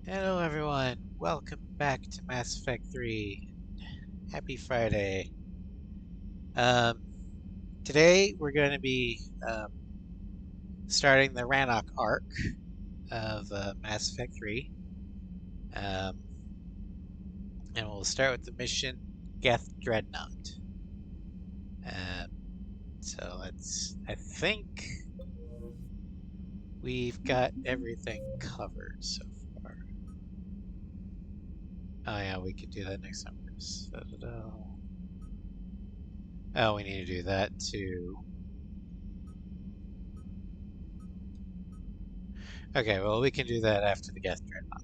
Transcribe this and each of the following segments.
Hello everyone, welcome back to Mass Effect 3. Happy Friday. Um, Today we're going to be starting the Rannoch arc of Mass Effect 3. Um, and we'll start with the mission Geth Dreadnought. I think we've got everything covered so far. Oh yeah, we could do that next time. Oh, we need to do that too. Okay, well, we can do that after the Geth Dreadnought.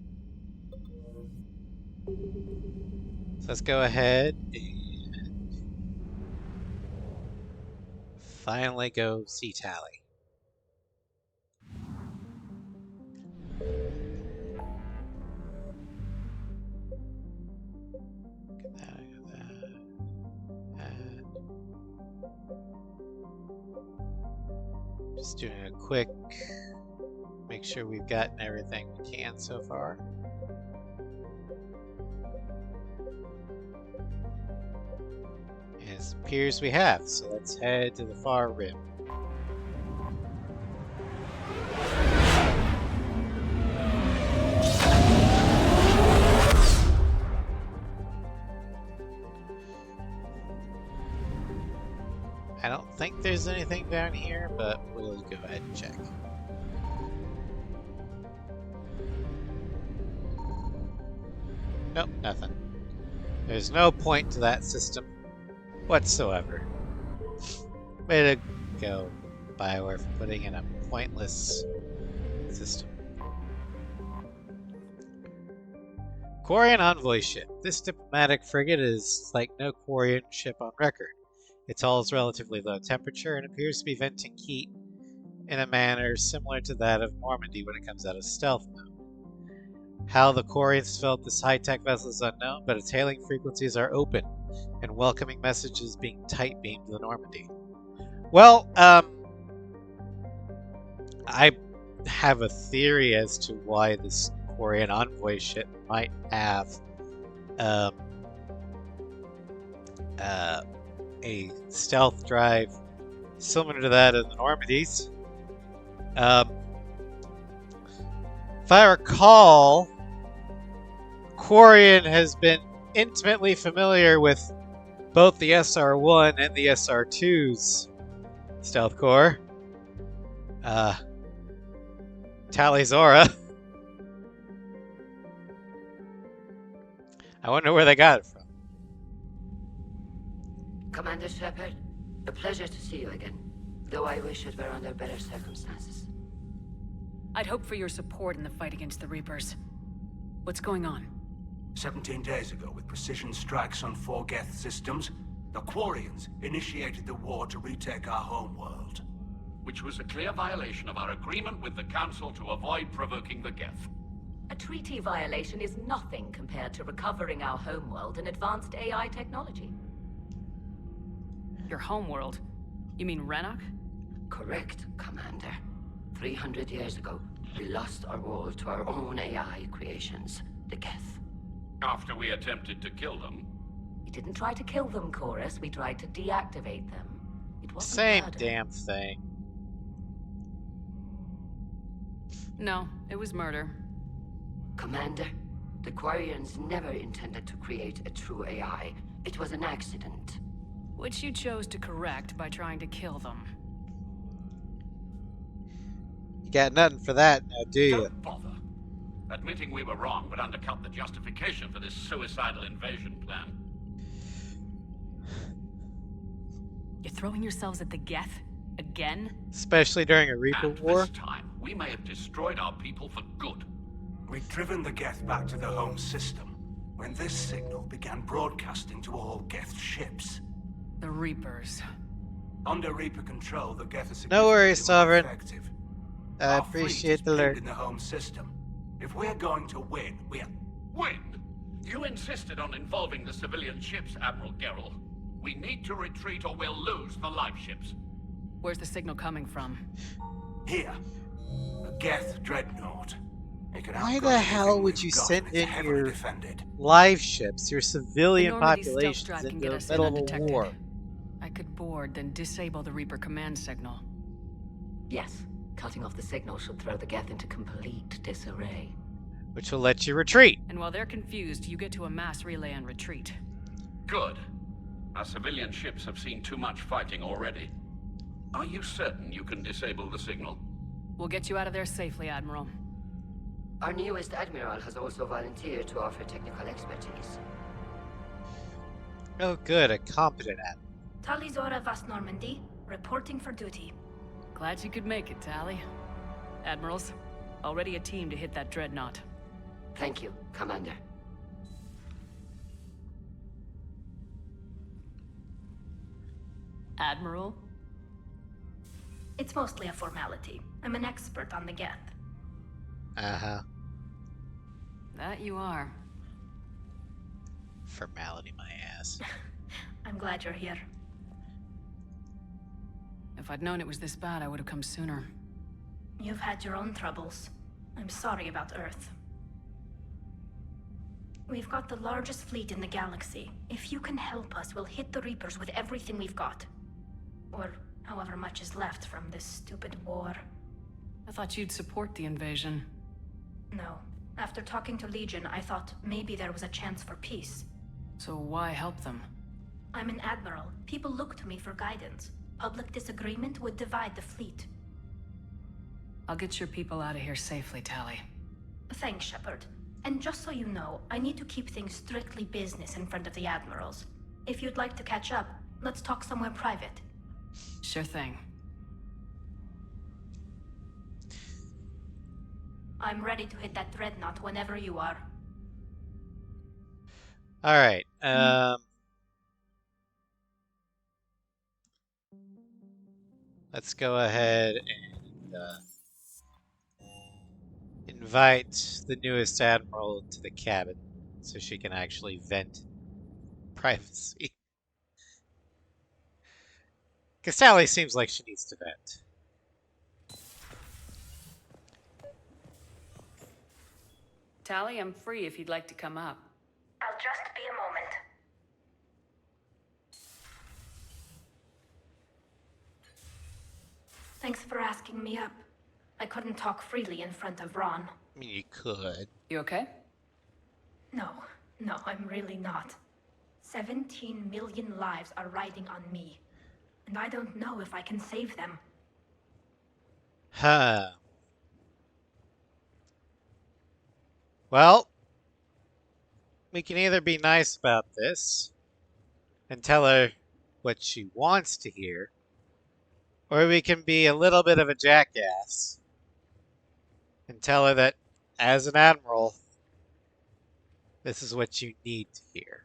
So let's go ahead and finally go see Tally. Get that. And just doing a quick, make sure we've gotten everything we can so far. And it appears we have, so let's head to the far rim. I don't think there's anything down here, but we'll go ahead and check. Nope, nothing. There's no point to that system whatsoever. Way to go, BioWare, for putting in a pointless system. Quarian Envoy ship. This diplomatic frigate is like no Quarian ship on record. Its hull is relatively low temperature and appears to be venting heat in a manner similar to that of Normandy when it comes out of stealth mode. How the Quarians felt this high-tech vessel is unknown, but its hailing frequencies are open, and welcoming messages being tight-beamed to the Normandy. Well, I have a theory as to why this Quarian Envoy ship might have a stealth drive similar to that of the Normandy's. If I recall, Quarian has been intimately familiar with both the SR-1 and the SR-2's stealth core. Tally Zora. I wonder where they got it from. Commander Shepard, a pleasure to see you again, though I wish it were under better circumstances. I'd hope for your support in the fight against the Reapers. What's going on? 17 days ago, with precision strikes on 4 Geth systems, the Quarians initiated the war to retake our homeworld. Which was a clear violation of our agreement with the Council to avoid provoking the Geth. A treaty violation is nothing compared to recovering our homeworld and advanced AI technology. Your homeworld? You mean Rannoch? Correct, Commander. 300 years ago, we lost our world to our own AI creations, the Geth. After we attempted to kill them. We didn't try to kill them, Chorus. We tried to deactivate them. It wasn't Same murder. damn thing. No, it was murder. Commander, the Quarians never intended to create a true AI. It was an accident. Which you chose to correct by trying to kill them. You got nothing for that now, do you? Don't bother. Admitting we were wrong would undercut the justification for this suicidal invasion plan. You're throwing yourselves at the Geth? Again? Especially during a Reaper And war? this time, we may have destroyed our people for good. We'd driven the Geth back to the home system when this signal began broadcasting to all Geth ships. The Reapers. Under Reaper control, the Geth are No significantly worries, more Sovereign. effective. I Our fleet appreciate is the pinned alert. in the home system. If we're going to win, Win! You insisted on involving the civilian ships, Admiral Gerrel. We need to retreat or we'll lose the live ships. Where's the signal coming from? Here. A Geth dreadnought. It can Why outgun the hell anything would we've you got, send and it's in heavily your defended. live ships, your The civilian Normandy stealth populations drive can into get the us in middle of a undetected. war? I could board, then disable the Reaper command signal. Yes, cutting off the signal should throw the Geth into complete disarray. Which will let you retreat. And while they're confused, you get to a mass relay and retreat. Good. Our civilian ships have seen too much fighting already. Are you certain you can disable the signal? We'll get you out of there safely, Admiral. Our newest Admiral has also volunteered to offer technical expertise. Oh good, a competent admiral. Talizora Vas Normandy, reporting for duty. Glad you could make it, Tally. Admirals, already a team to hit that dreadnought. Thank you, Commander. Admiral? It's mostly a formality. I'm an expert on the Geth. Uh-huh. That you are. Formality my ass. I'm glad you're here. If I'd known it was this bad, I would have come sooner. You've had your own troubles. I'm sorry about Earth. We've got the largest fleet in the galaxy. If you can help us, we'll hit the Reapers with everything we've got. Or however much is left from this stupid war. I thought you'd support the invasion. No. After talking to Legion, I thought maybe there was a chance for peace. So why help them? I'm an admiral. People look to me for guidance. Public disagreement would divide the fleet. I'll get your people out of here safely, Tally. Thanks, Shepard. And just so you know, I need to keep things strictly business in front of the admirals. If you'd like to catch up, let's talk somewhere private. Sure thing. I'm ready to hit that dreadnought whenever you are. Alright, let's go ahead and invite the newest admiral to the cabin so she can actually vent privacy. Because Sally seems like she needs to vent. Tally, I'm free if you'd like to come up. I'll just be a moment. Thanks for asking me up. I couldn't talk freely in front of Ron. I mean, you could. You okay? No, I'm really not. 17 million lives are riding on me. And I don't know if I can save them. Huh. Well, we can either be nice about this and tell her what she wants to hear, or we can be a little bit of a jackass and tell her that, as an admiral, this is what you need to hear.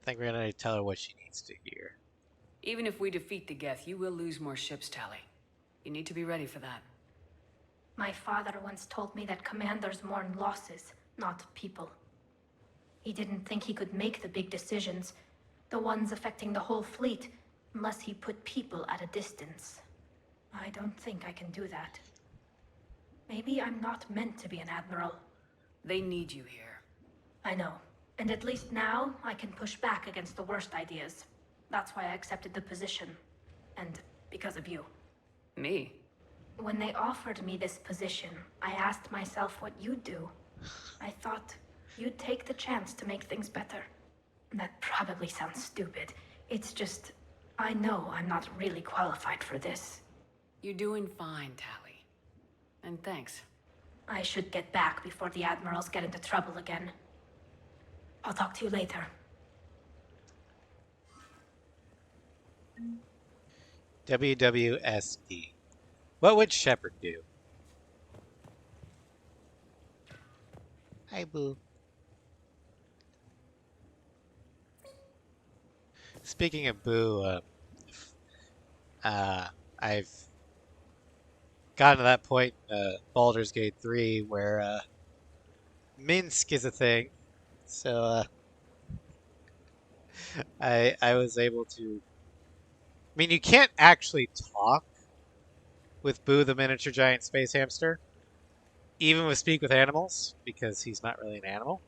I think we're going to tell her what she needs to hear. Even if we defeat the Geth, you will lose more ships, Tally. You need to be ready for that. My father once told me that commanders mourn losses, not people. He didn't think he could make the big decisions, the ones affecting the whole fleet, unless he put people at a distance. I don't think I can do that. Maybe I'm not meant to be an admiral. They need you here. I know. And at least now, I can push back against the worst ideas. That's why I accepted the position. And because of you. Me? When they offered me this position, I asked myself what you'd do. I thought you'd take the chance to make things better. That probably sounds stupid. It's just, I know I'm not really qualified for this. You're doing fine, Tally. And thanks. I should get back before the admirals get into trouble again. I'll talk to you later. WWSD. What would Shepard do? Hi, Boo. Speaking of Boo, I've gotten to that point in Baldur's Gate 3 where Minsk is a thing. So I was able to... I mean, you can't actually talk with Boo the miniature giant space hamster, even with Speak with Animals, because he's not really an animal.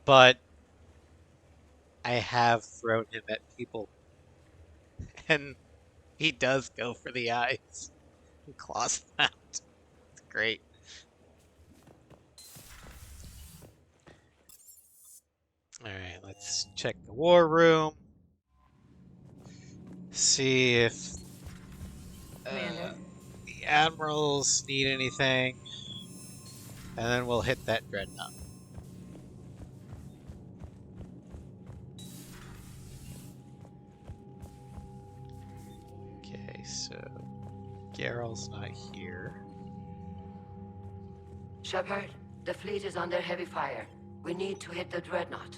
But I have thrown him at people, and he does go for the eyes and claws them out. It's great. Alright, let's check the war room. See if Commander. the admirals need anything. And then we'll hit that dreadnought. Okay, so Geralt's not here. Shepard, the fleet is under heavy fire. We need to hit the dreadnought.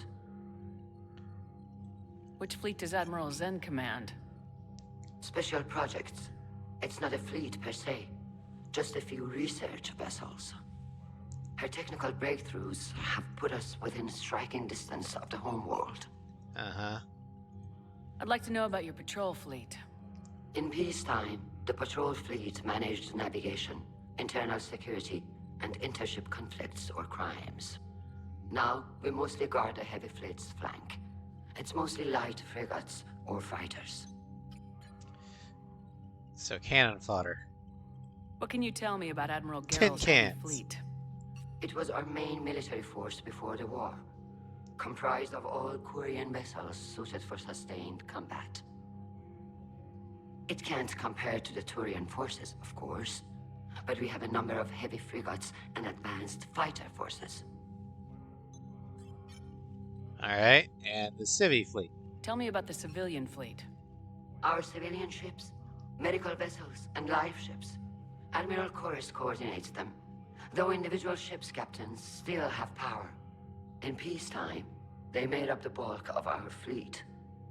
Which fleet does Admiral Zen command? Special projects. It's not a fleet per se, just a few research vessels. Her technical breakthroughs have put us within striking distance of the homeworld. Uh-huh. I'd like to know about your patrol fleet. In peacetime, the patrol fleet managed navigation, internal security, and intership conflicts or crimes. Now, we mostly guard the heavy fleet's flank. It's mostly light frigates or fighters. So cannon fodder. What can you tell me about Admiral Tin Geralt's heavy cans. fleet? It was our main military force before the war, comprised of all Quarian vessels suited for sustained combat. It can't compare to the Turian forces, of course, but we have a number of heavy frigates and advanced fighter forces. Alright, and the Civi fleet. Tell me about the civilian fleet. Our civilian ships, medical vessels, and life ships. Admiral Chorus coordinates them, though individual ships' captains still have power. In peacetime, they made up the bulk of our fleet.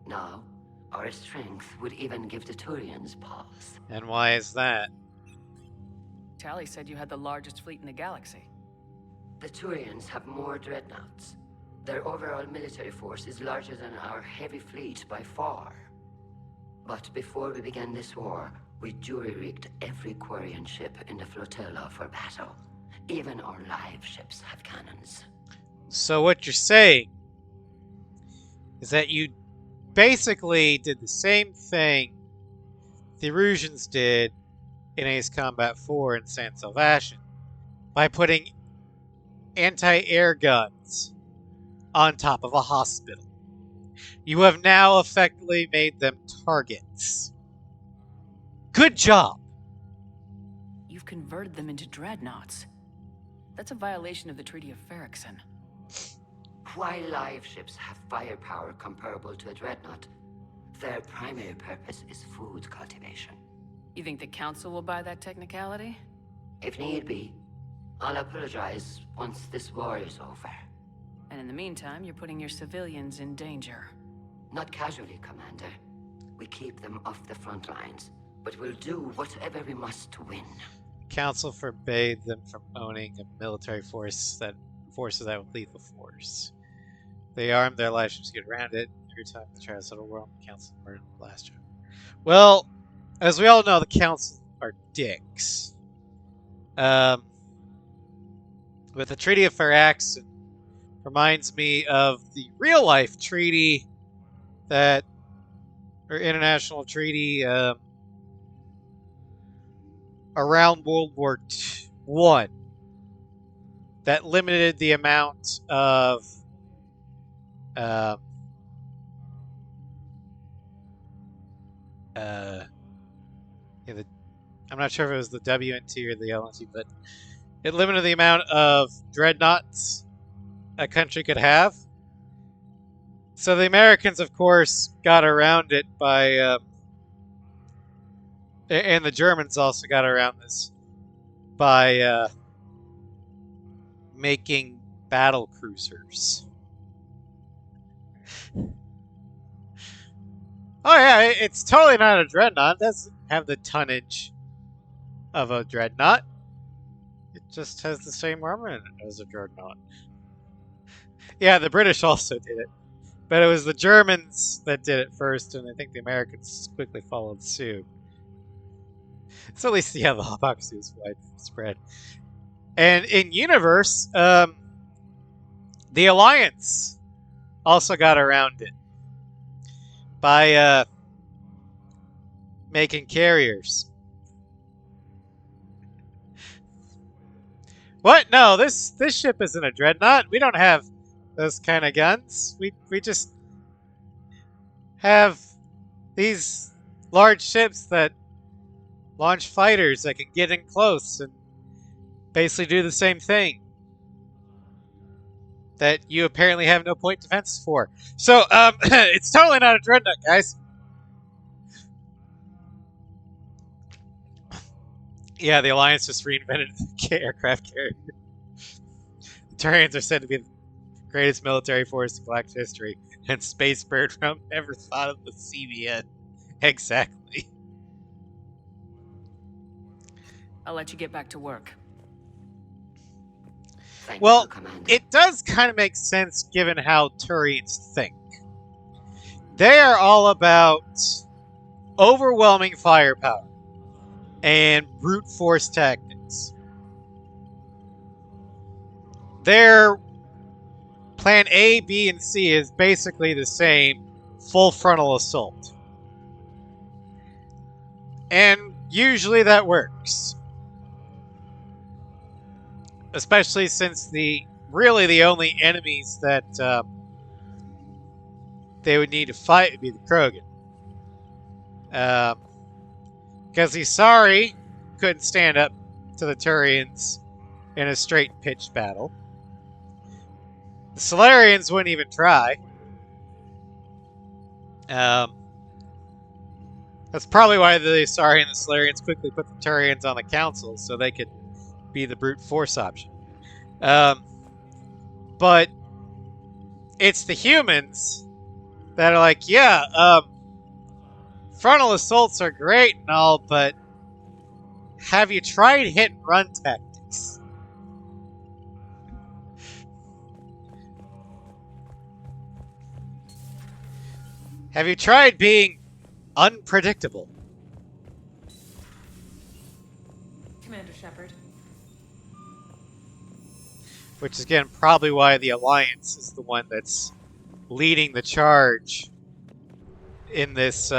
Now, our strength would even give the Turians pause. And why is that? Tally said you had the largest fleet in the galaxy. The Turians have more dreadnoughts. Their overall military force is larger than our heavy fleet by far. But before we began this war, we jury-rigged every Quarian ship in the flotilla for battle. Even our live ships have cannons. So what you're saying is that you basically did the same thing the Erusians did in Ace Combat 4 and San Salvation by putting anti-air guns on top of a hospital. You have now effectively made them targets. Good job! You've converted them into dreadnoughts. That's a violation of the Treaty of Ferrickson. While live ships have firepower comparable to a dreadnought, their primary purpose is food cultivation. You think the Council will buy that technicality? If need be, I'll apologize once this war is over. And in the meantime, you're putting your civilians in danger. Not casually, Commander. We keep them off the front lines, but we'll do whatever we must to win. Council forbade them from owning a military forces that with lethal force. They armed their life ships to get around it. Every time they try to settle war, the Council murdered the last job. Well, as we all know, the Council are dicks. With the Treaty of Ferrickson, reminds me of the real life treaty or international treaty around World War I that limited the amount of I'm not sure if it was the WNT or the LNT, but it limited the amount of dreadnoughts a country could have. So the Americans, of course, got around it by, and the Germans also got around this by making battle cruisers. Oh yeah, it's totally not a dreadnought. It doesn't have the tonnage of a dreadnought. It just has the same armament as a dreadnought. Yeah, the British also did it. But it was the Germans that did it first, and I think the Americans quickly followed suit. So at least, yeah, the hypocrisy was widespread. And in universe, the Alliance also got around it by making carriers. What? No, this ship isn't a dreadnought. We don't have those kind of guns. We just have these large ships that launch fighters that can get in close and basically do the same thing that you apparently have no point defenses for. So, it's totally not a dreadnought, guys. Yeah, the Alliance just reinvented the aircraft carrier. The Turians are said to be the greatest military force in Galactic history, and Space Bird Realm never thought of the CVN. Exactly. I'll let you get back to work. Thank Well, you, Commander. it does kind of make sense given how Turians think. They are all about overwhelming firepower and brute force tactics. Their plan A, B, and C is basically the same: full frontal assault. And usually that works. Especially since the only enemies that they would need to fight would be the Krogan. Because the Isari couldn't stand up to the Turians in a straight pitched battle. The Solarians wouldn't even try. That's probably why the Isari and the Solarians quickly put the Turians on the council, so they could be the brute force option. But it's the humans that are like, yeah, frontal assaults are great and all, but have you tried hit and run tactics? Have you tried being unpredictable? Commander Shepard. Which is, again, probably why the Alliance is the one that's leading the charge in this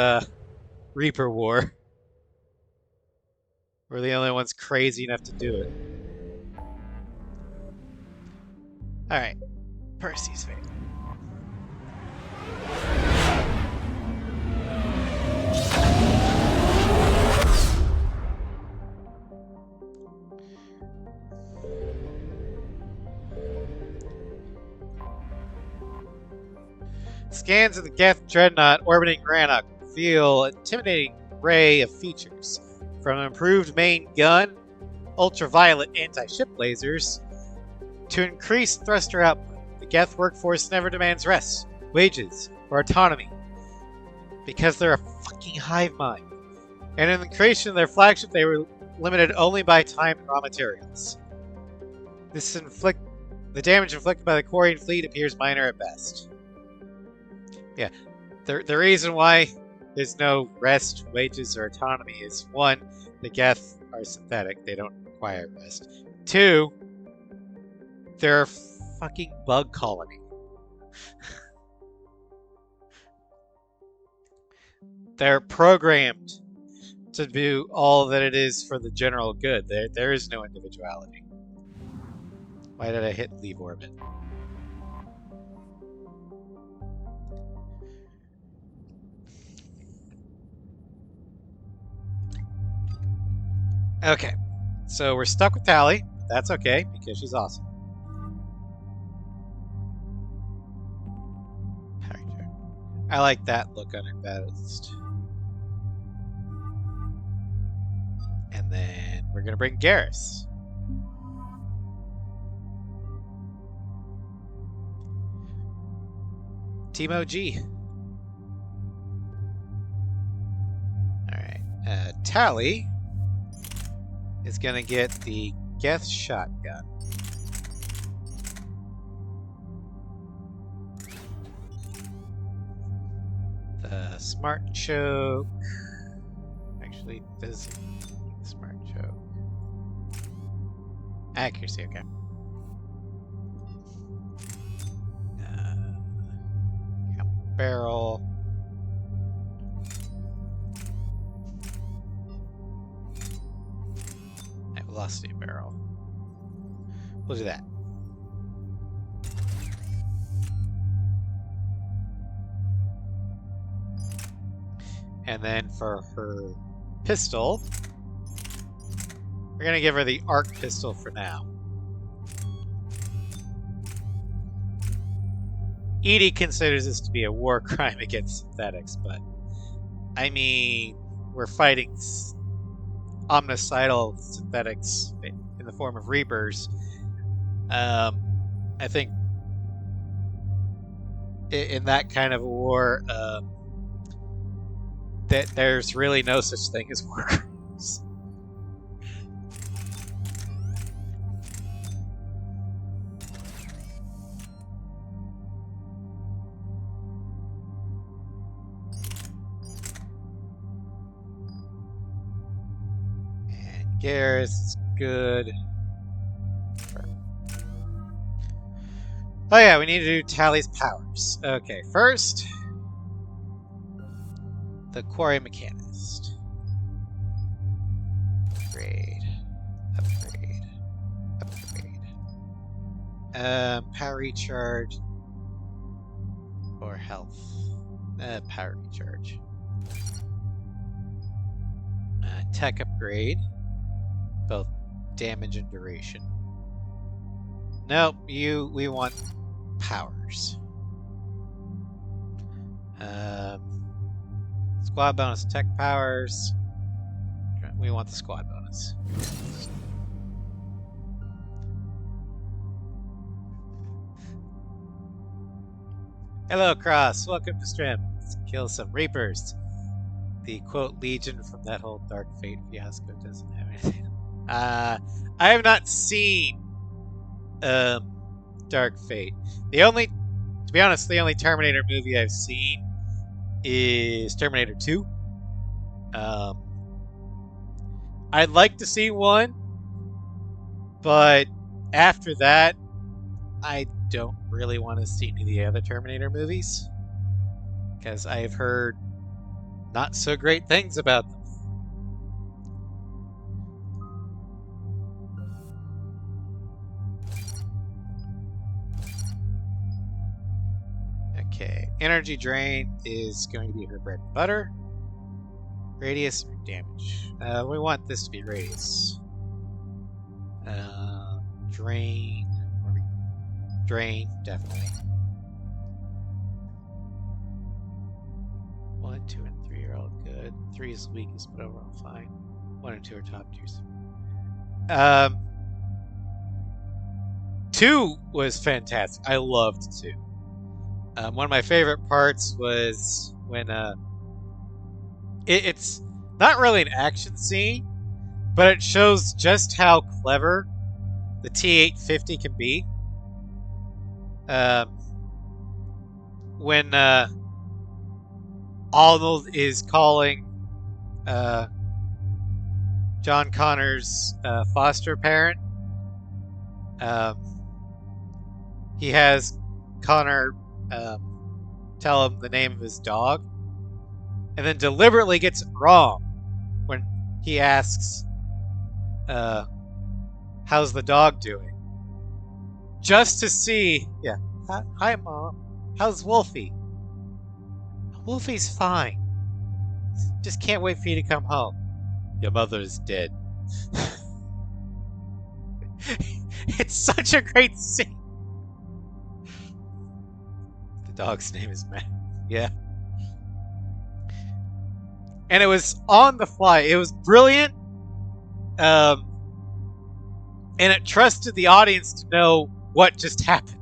Reaper War. We're the only ones crazy enough to do it. Alright. Percy's fate. Scans of the Geth Dreadnought orbiting Rannoch reveal an intimidating array of features, from an improved main gun, ultraviolet anti-ship lasers, to increased thruster output. The Geth workforce never demands rest, wages, or autonomy, because they're a fucking hive mind. And in the creation of their flagship, they were limited only by time and raw materials. The damage inflicted by the Quarian fleet appears minor at best. Yeah, the reason why there's no rest, wages, or autonomy is, one, the Geth are synthetic, they don't require rest. Two, they're a fucking bug colony. They're programmed to do all that it is for the general good. There is no individuality. Why did I hit leave orbit? Okay, so we're stuck with Tally. That's okay, because she's awesome. I like that look on her best. And then we're gonna bring Garrus. Timo G. Alright, Tally is gonna get the Geth shotgun. The smart choke actually does Accuracy, okay. Barrel. Velocity barrel. We'll do that. And then for her pistol, we're gonna give her the arc pistol for now. Edie considers this to be a war crime against synthetics, but I mean, we're fighting omnicidal synthetics in the form of Reapers. I think in that kind of a war, that there's really no such thing as war crimes. Garrus is good. Oh yeah, we need to do Tally's powers. Okay, first, the Quarry Mechanist. Upgrade. Upgrade. Upgrade. Power recharge. Or health. Power recharge. Tech upgrade. Both damage and duration. Nope, we want powers. Squad bonus tech powers. We want the squad bonus. Hello, Cross. Welcome to stream. Let's kill some Reapers. The quote Legion from that whole Dark Fate fiasco doesn't have anything. I have not seen Dark Fate. To be honest, the only Terminator movie I've seen is Terminator 2. I'd like to see one, but after that, I don't really want to see any of the other Terminator movies because I've heard not so great things about them. Okay, energy drain is going to be her bread and butter. Radius or damage. We want this to be radius. Drain. Drain, definitely. 1, 2, and 3 are all good. 3 is the weakest, but overall fine. 1 and 2 are top tiers. 2 was fantastic. I loved 2. One of my favorite parts was when it's not really an action scene, but it shows just how clever the T-850 can be. When Arnold is calling John Connor's foster parent, he has Connor tell him the name of his dog, and then deliberately gets it wrong when he asks, how's the dog doing? Just to see, yeah, hi Mom, how's Wolfie? Wolfie's fine. Just can't wait for you to come home. Your mother's dead. It's such a great scene. The dog's name is Matt. Yeah. And it was on the fly. It was brilliant. And it trusted the audience to know what just happened.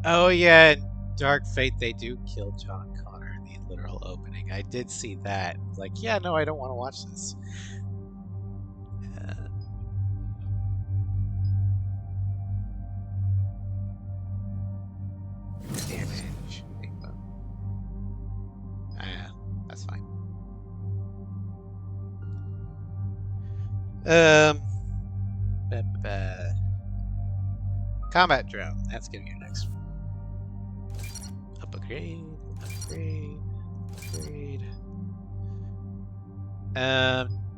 Oh yeah, in Dark Fate they do kill John Connor in the literal opening. I did see that. Like, yeah, no, I don't want to watch this. Damage. Yeah, that's fine. Ba, ba, ba. Combat drone. That's gonna be your next one. Upgrade. Upgrade. Upgrade.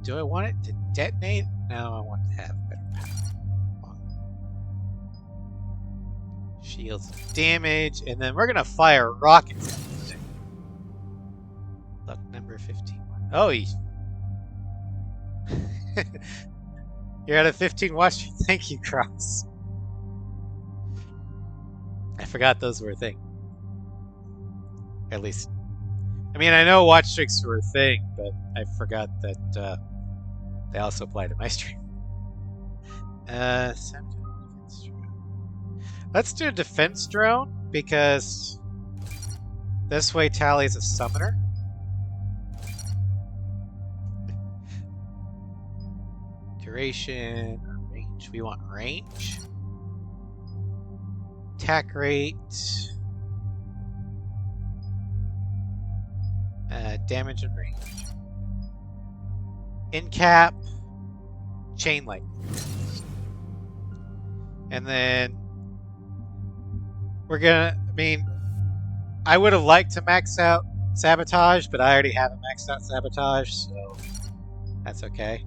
Do I want it to detonate? No, I want it to have better power. Shields damage, and then we're gonna fire rockets at this thing. Luck number 15. Oh, you're at a 15 watch. Thank you, Cross. I forgot those were a thing. At least, I mean, I know watch streaks were a thing, but I forgot that they also apply to my stream. Let's do a defense drone because this way Tally is a summoner. Duration, range. We want range. Attack rate. Damage and range. In cap. Chain lightning. And then we're gonna, I mean, I would have liked to max out sabotage, but I already have a maxed out sabotage, so that's okay.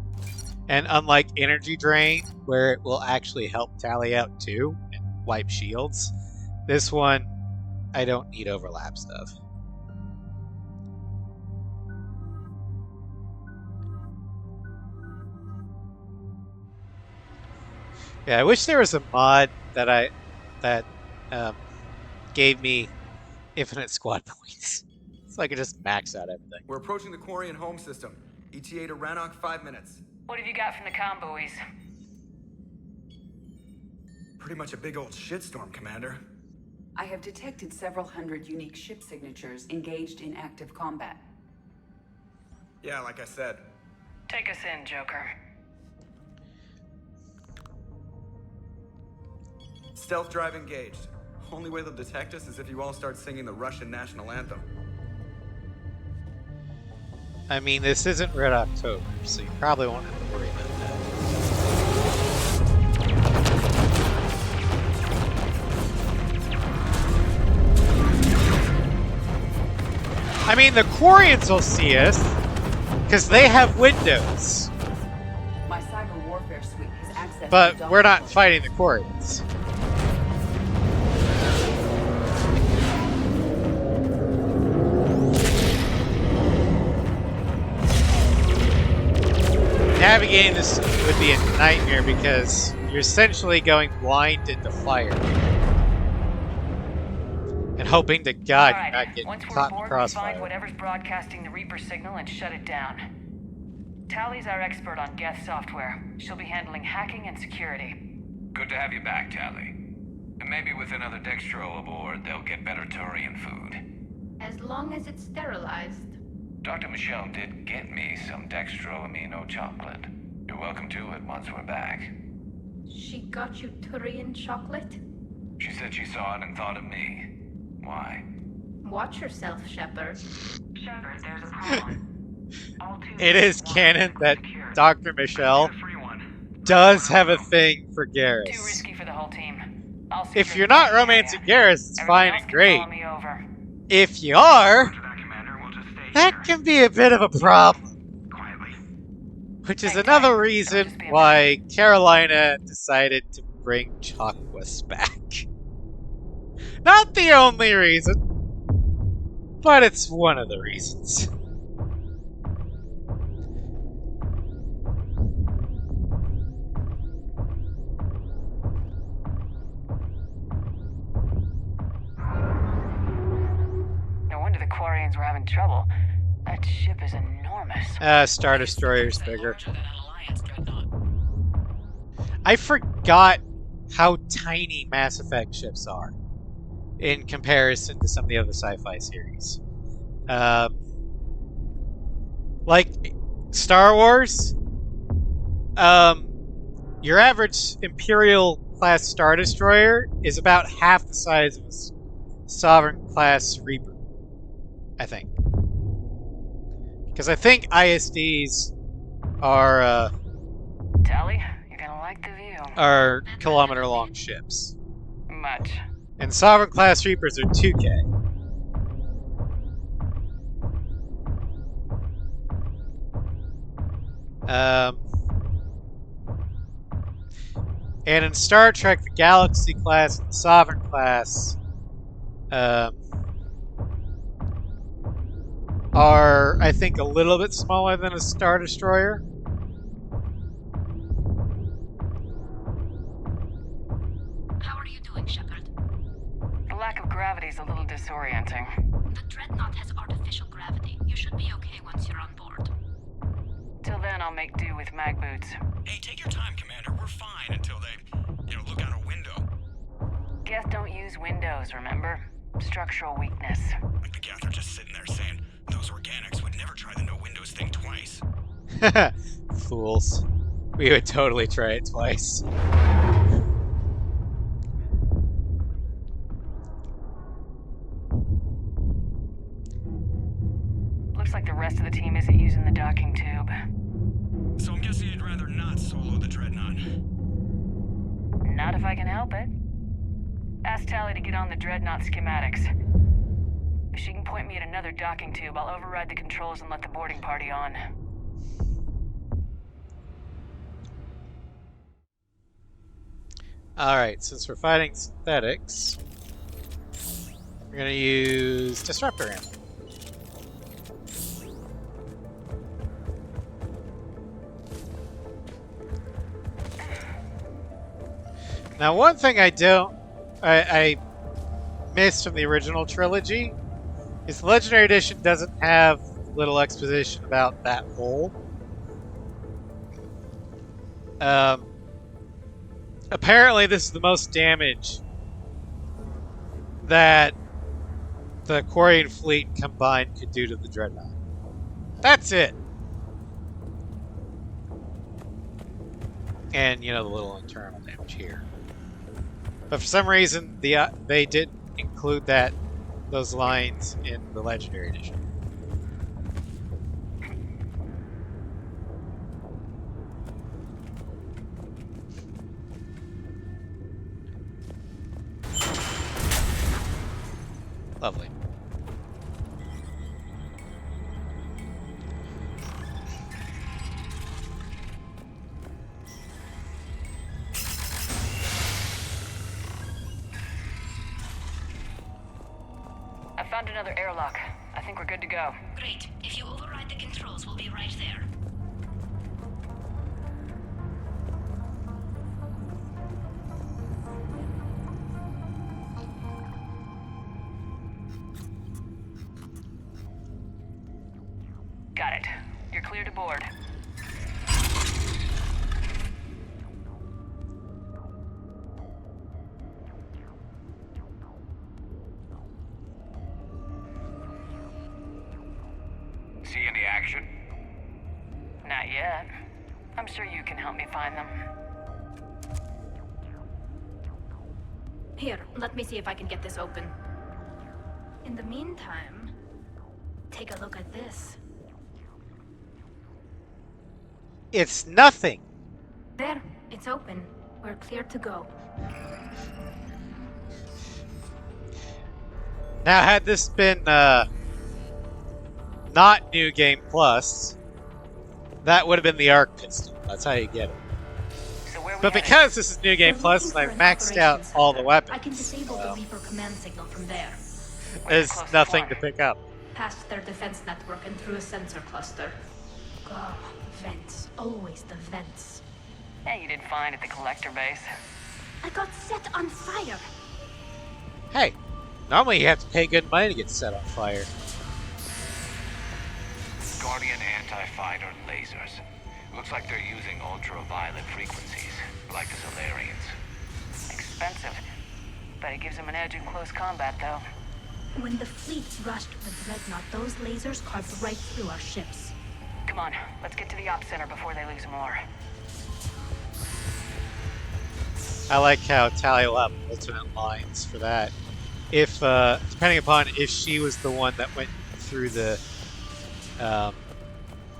And unlike energy drain, where it will actually help Tally out too and wipe shields, this one I don't need overlaps of. Yeah, I wish there was a mod that gave me infinite squad points, so I could just max out everything. We're approaching the Quarian home system. ETA to Rannoch, 5 minutes. What have you got from the comboys? Pretty much a big old shitstorm, Commander. I have detected several hundred unique ship signatures engaged in active combat. Yeah, like I said. Take us in, Joker. Stealth drive engaged. Only way they'll detect us is if you all start singing the Russian national anthem. I mean, this isn't Red October, so you probably won't have to worry about that. I mean, the Quarians will see us, because they have windows. My cyber warfare suite has access But to we're not fighting the Quarians. Navigating this would be a nightmare because you're essentially going blind into fire. And hoping to God you're not getting caught in the crossfire. Find whatever's broadcasting the Reaper signal and shut it down. Tally's our expert on Geth software. She'll be handling hacking and security. Good to have you back, Tally. And maybe with another Dextro aboard, they'll get better Turian food. As long as it's sterilized. Dr. Michelle did get me some Dextro Amino chocolate. You're welcome to it once we're back. She got you Turian chocolate? She said she saw it and thought of me. Why? Watch yourself, Shepard. Shepard, there's a problem. It is canon that Dr. Michelle does have a thing for Garrus. Too risky for the whole team. If you're not romancing Garrus, it's fine and great. If you are, that can be a bit of a problem. Which is another reason why Carolina decided to bring Chakwas back. Not the only reason, but it's one of the reasons. No wonder the Quarians were having trouble. That ship is enormous. Star Destroyer's bigger. I forgot how tiny Mass Effect ships are in comparison to some of the other sci-fi series. Like Star Wars, your average Imperial class Star Destroyer is about half the size of a Sovereign class Reaper, I think. Because I think ISDs are Tally, you're gonna like the view. are kilometer-long ships. Much. And Sovereign-class Reapers are 2K. And in Star Trek, the Galaxy class and the Sovereign class are, I think, a little bit smaller than a Star Destroyer. How are you doing, Shepard? The lack of gravity is a little disorienting. The Dreadnought has artificial gravity. You should be okay once you're on board. Till then, I'll make do with mag boots. Hey, take your time, Commander. We're fine until they, look out a window. Geth don't use windows, remember? Structural weakness. Like the Geth are just sitting there saying, those organics would never try the no windows thing twice. Fools. We would totally try it twice. Looks like the rest of the team isn't using the docking tube. So I'm guessing you'd rather not solo the Dreadnought. Not if I can help it. Ask Tally to get on the Dreadnought schematics. If she can point me at another docking tube, I'll override the controls and let the boarding party on. Alright, since we're fighting synthetics, we're going to use Disruptor Ammo. Now, one thing I missed from the original trilogy is the Legendary Edition doesn't have little exposition about that hole. Apparently, this is the most damage that the Quarian fleet combined could do to the Dreadnought. That's it. And, the little internal damage here. But for some reason, they didn't include those lines in the Legendary Edition. Lovely. I found another airlock. I think we're good to go. Great. If you override the controls, we'll be right there. Got it. You're clear to board. See any action? Not yet. I'm sure you can help me find them. Here, let me see if I can get this open. In the meantime, take a look at this. It's nothing. There, it's open. We're clear to go. Now, had this been not New Game Plus, that would have been the arc pistol. That's how you get it. So where we But headed? because this is New Game We're Plus looking and I've for an maxed out operations all the center. weapons, I can disable the Reaper command signal from there. Where's the there's closest nothing one? to pick up. Past their defense network and through a sensor cluster. Oh, vents. Always the vents. Yeah, you did fine at the collector base. I got set on fire. Hey, normally you have to pay good money to get set on fire. Guardian anti-fighter lasers. Looks like they're using ultraviolet frequencies, like the Solarians. Expensive. But it gives them an edge in close combat, though. When the fleet rushed the Dreadnought, those lasers carved right through our ships. Come on, let's get to the op center before they lose more. I like how Tally will have alternate lines for that. If, depending upon if she was the one that went through the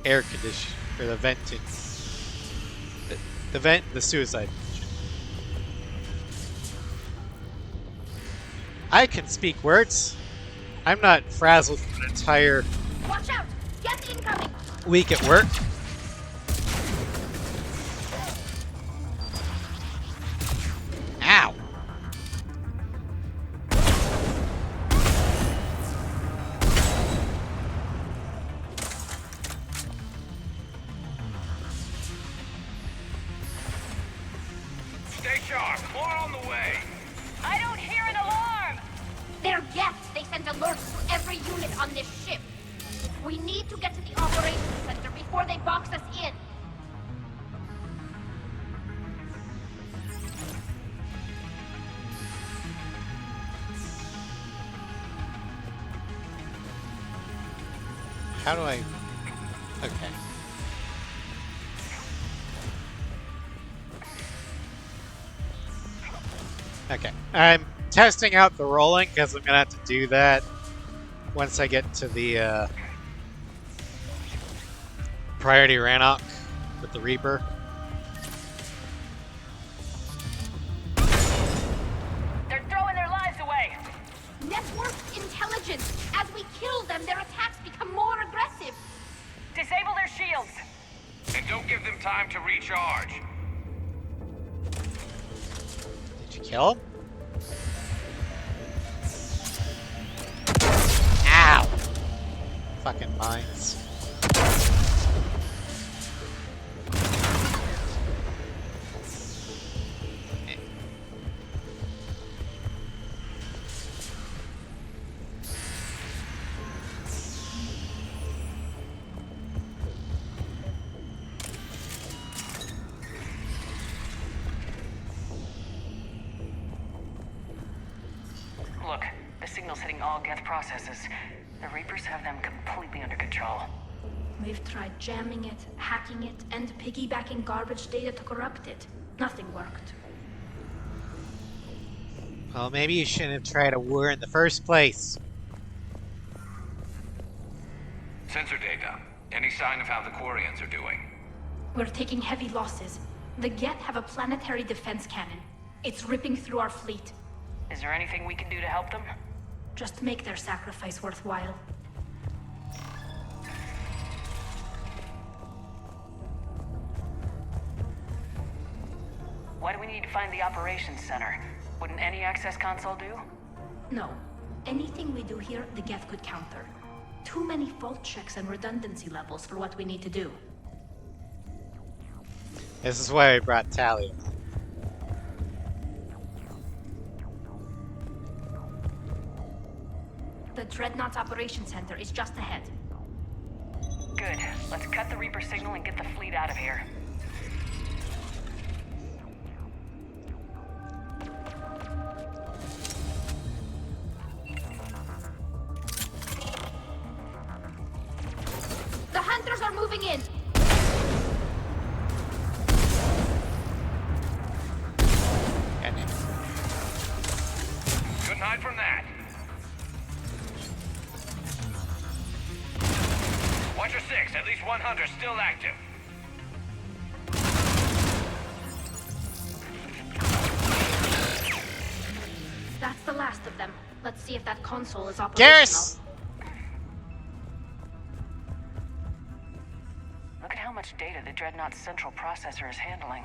air condition or the venting, The suicide mission. I can speak words. I'm not frazzled from an entire Watch out! Get incoming! week at work. Ow! Stay sharp. More on the way. I don't hear an alarm! They're Geth! They sent alerts to every unit on this ship. We need to get to the operations center before they box us in. How do I... Okay. Okay. I'm testing out the rolling because I'm going to have to do that once I get to the priority Rannoch with the Reaper. They're throwing their lives away! Network intelligence! As we kill them, their attacks become more aggressive! Disable their shields! And don't give them time to recharge. Did you kill him? Ow! Fucking mines. Look, the signal's hitting all Geth processes. The Reapers have them completely under control. We've tried jamming it, hacking it, and piggybacking garbage data to corrupt it. Nothing worked. Well, maybe you shouldn't have tried a war in the first place. Sensor data. Any sign of how the Quarians are doing? We're taking heavy losses. The Geth have a planetary defense cannon. It's ripping through our fleet. Is there anything we can do to help them? Just make their sacrifice worthwhile. Why do we need to find the operations center? Wouldn't any access console do? No. Anything we do here, the Geth could counter. Too many fault checks and redundancy levels for what we need to do. This is why I brought Talia. The Dreadnought Operations Center is just ahead. Good. Let's cut the Reaper signal and get the fleet out of here. The Hunters are moving in! Couldn't hide from that. Watch your 6. At least one hunter still active. That's the last of them. Let's see if that console is operational. Garrus! Look at how much data the Dreadnought's central processor is handling.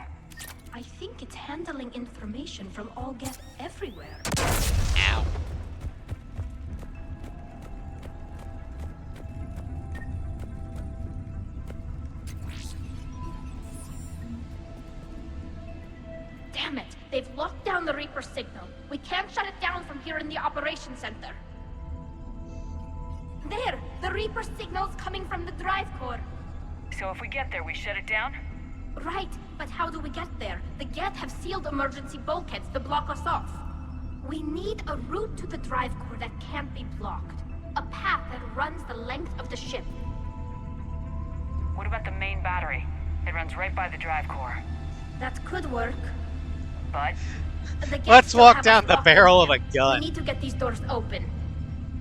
I think it's handling information from all Geth everywhere. Ow. Damn it! They've locked down the Reaper signal. We can't shut it down from here in the operations center. There! The Reaper signal's coming from the drive core. So if we get there, we shut it down? Right, but how do we get there? The Geth have sealed emergency bulkheads to block us off. We need a route to the drive core that can't be blocked. A path that runs the length of the ship. What about the main battery? It runs right by the drive core. That could work. But The Geth Let's still walk have down us the locked barrel in of a here. gun. We need to get these doors open.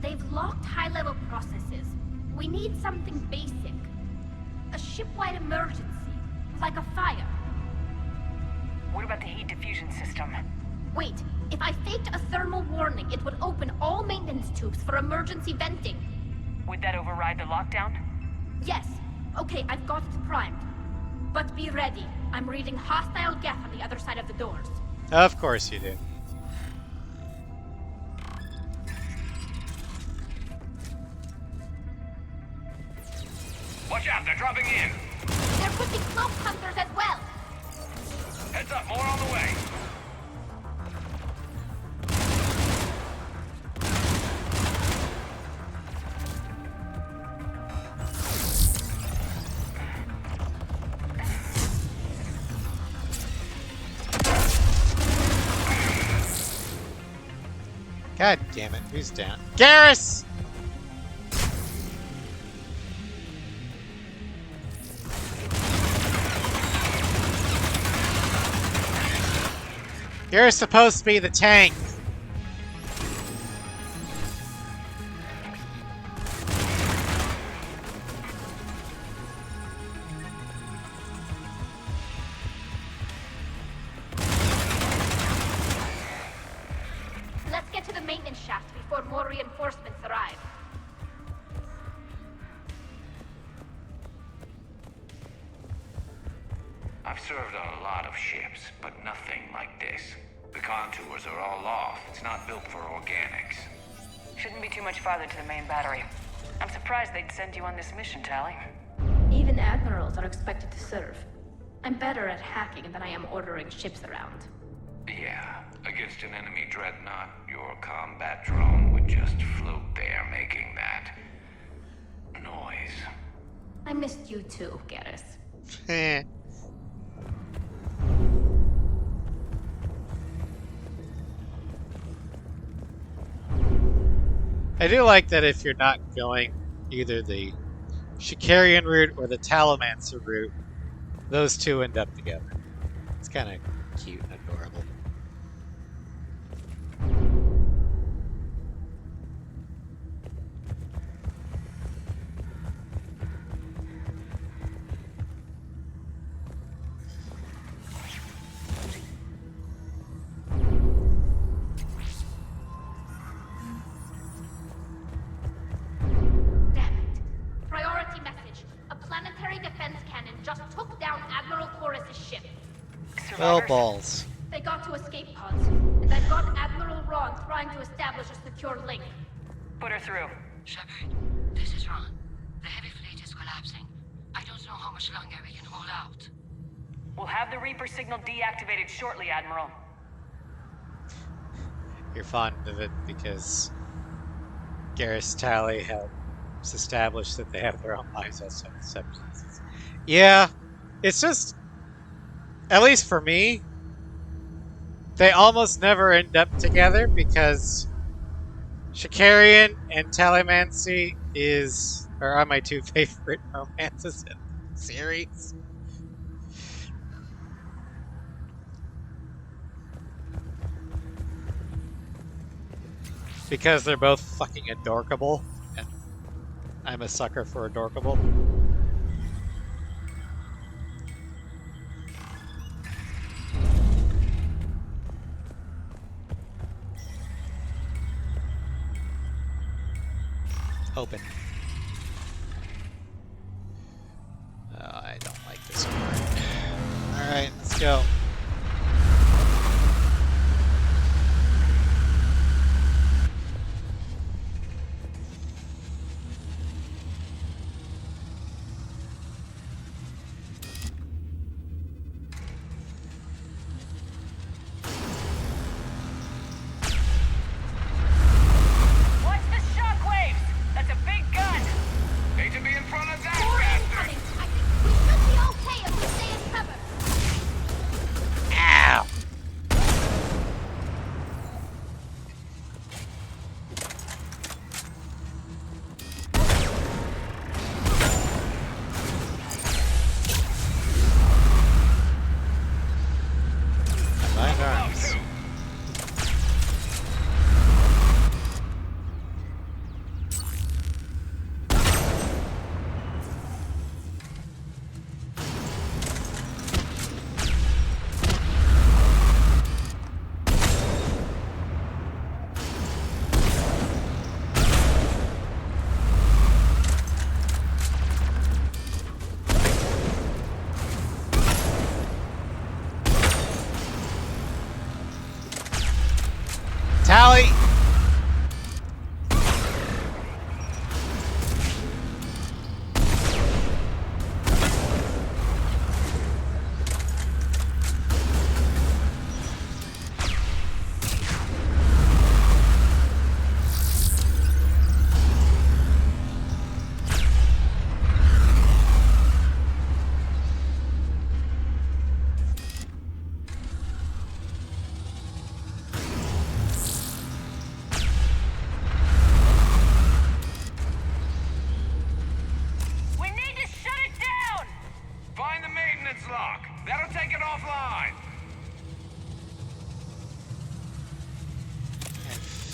They've locked high-level processes. We need something basic. A ship-wide emergency, like a fire. What about the heat diffusion system? Wait, if I faked a thermal warning, it would open all maintenance tubes for emergency venting. Would that override the lockdown? Yes. Okay, I've got it primed. But be ready. I'm reading hostile geth on the other side of the doors. Of course you do. Watch out, they're dropping in. There could be cloak hunters as well. Heads up, more on the way. God damn it, who's down? Garrus! You're supposed to be the tank. Let's get to the maintenance shaft before more reinforcements arrive. I've served on a lot of ships, but nothing like this. The contours are all off. It's not built for organics. Shouldn't be too much farther to the main battery. I'm surprised they'd send you on this mission, Tally. Even admirals are expected to serve. I'm better at hacking than I am ordering ships around. Yeah, against an enemy dreadnought, your combat drone would just float there making that noise. I missed you too, Garrus. Heh. I do like that if you're not going either the Shikarian route or the Talamancer route, those two end up together. It's kind of cute and adorable. Damn it. Priority message. A planetary defense cannon just took down Admiral Chorus's ship. Well, Survivors? balls. They got to escape pods, and I've got Admiral Ron trying to establish a secure link. Put her through. Shepard, this is Ron. The heavy fleet is collapsing. I don't know how much longer we can hold out. We'll have the Reaper signal deactivated shortly, Admiral. You're fond of it because Garrus Tally has established that they have their own lives outside of substances. Yeah, it's just, at least for me, they almost never end up together because Shikarian and Talamancy are my two favorite romances in the series. Because they're both fucking adorkable, and I'm a sucker for adorkable. Open. Oh, I don't like this part. Alright, let's go. Watch the shockwaves! That's a big gun! Hate to be in front of that More bastard! incoming! I think we should be okay if we stay in cover.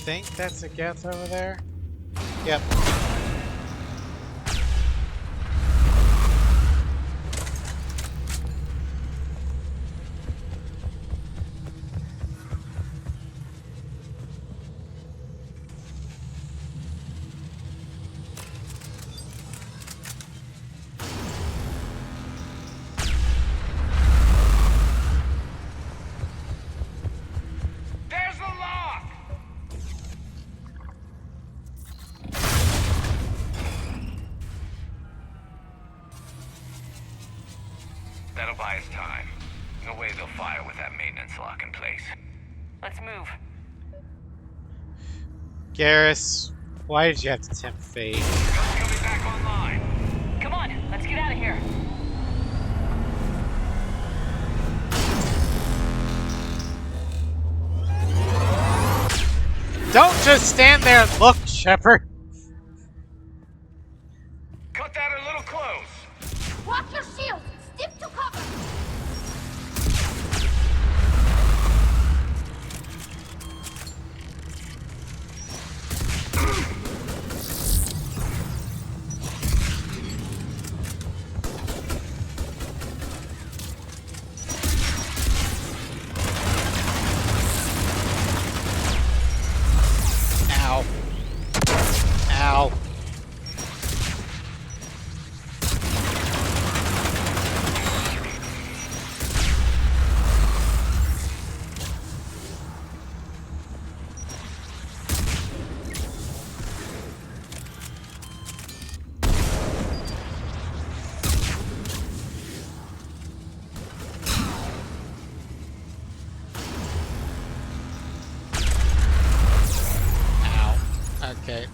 think that's a Geth over there. Yep. There's the lock! That'll buy us time. No way they'll fire with that maintenance lock in place. Let's move. Garrus, why did you have to tempt fate? Guns coming back online. Come on, let's get out of here. Don't just stand there and look, Shepard. Cut that a little close. Watch your shield! Stick to cover! Ow. Ow. Ow. Okay.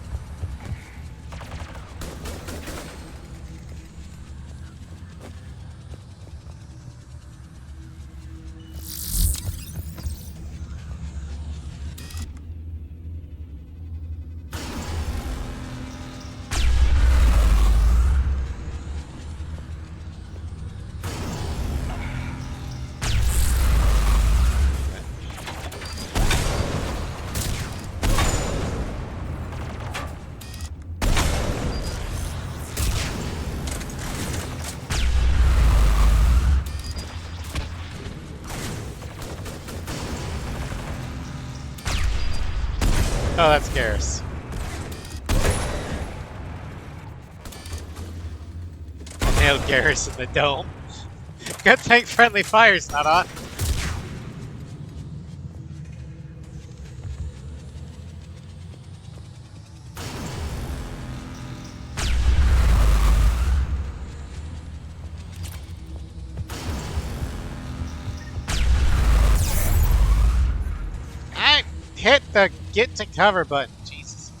Oh, that's Garrus. I nailed Garrus in the dome. Good thing friendly fire's not on. I hit the get to cover button. Jesus.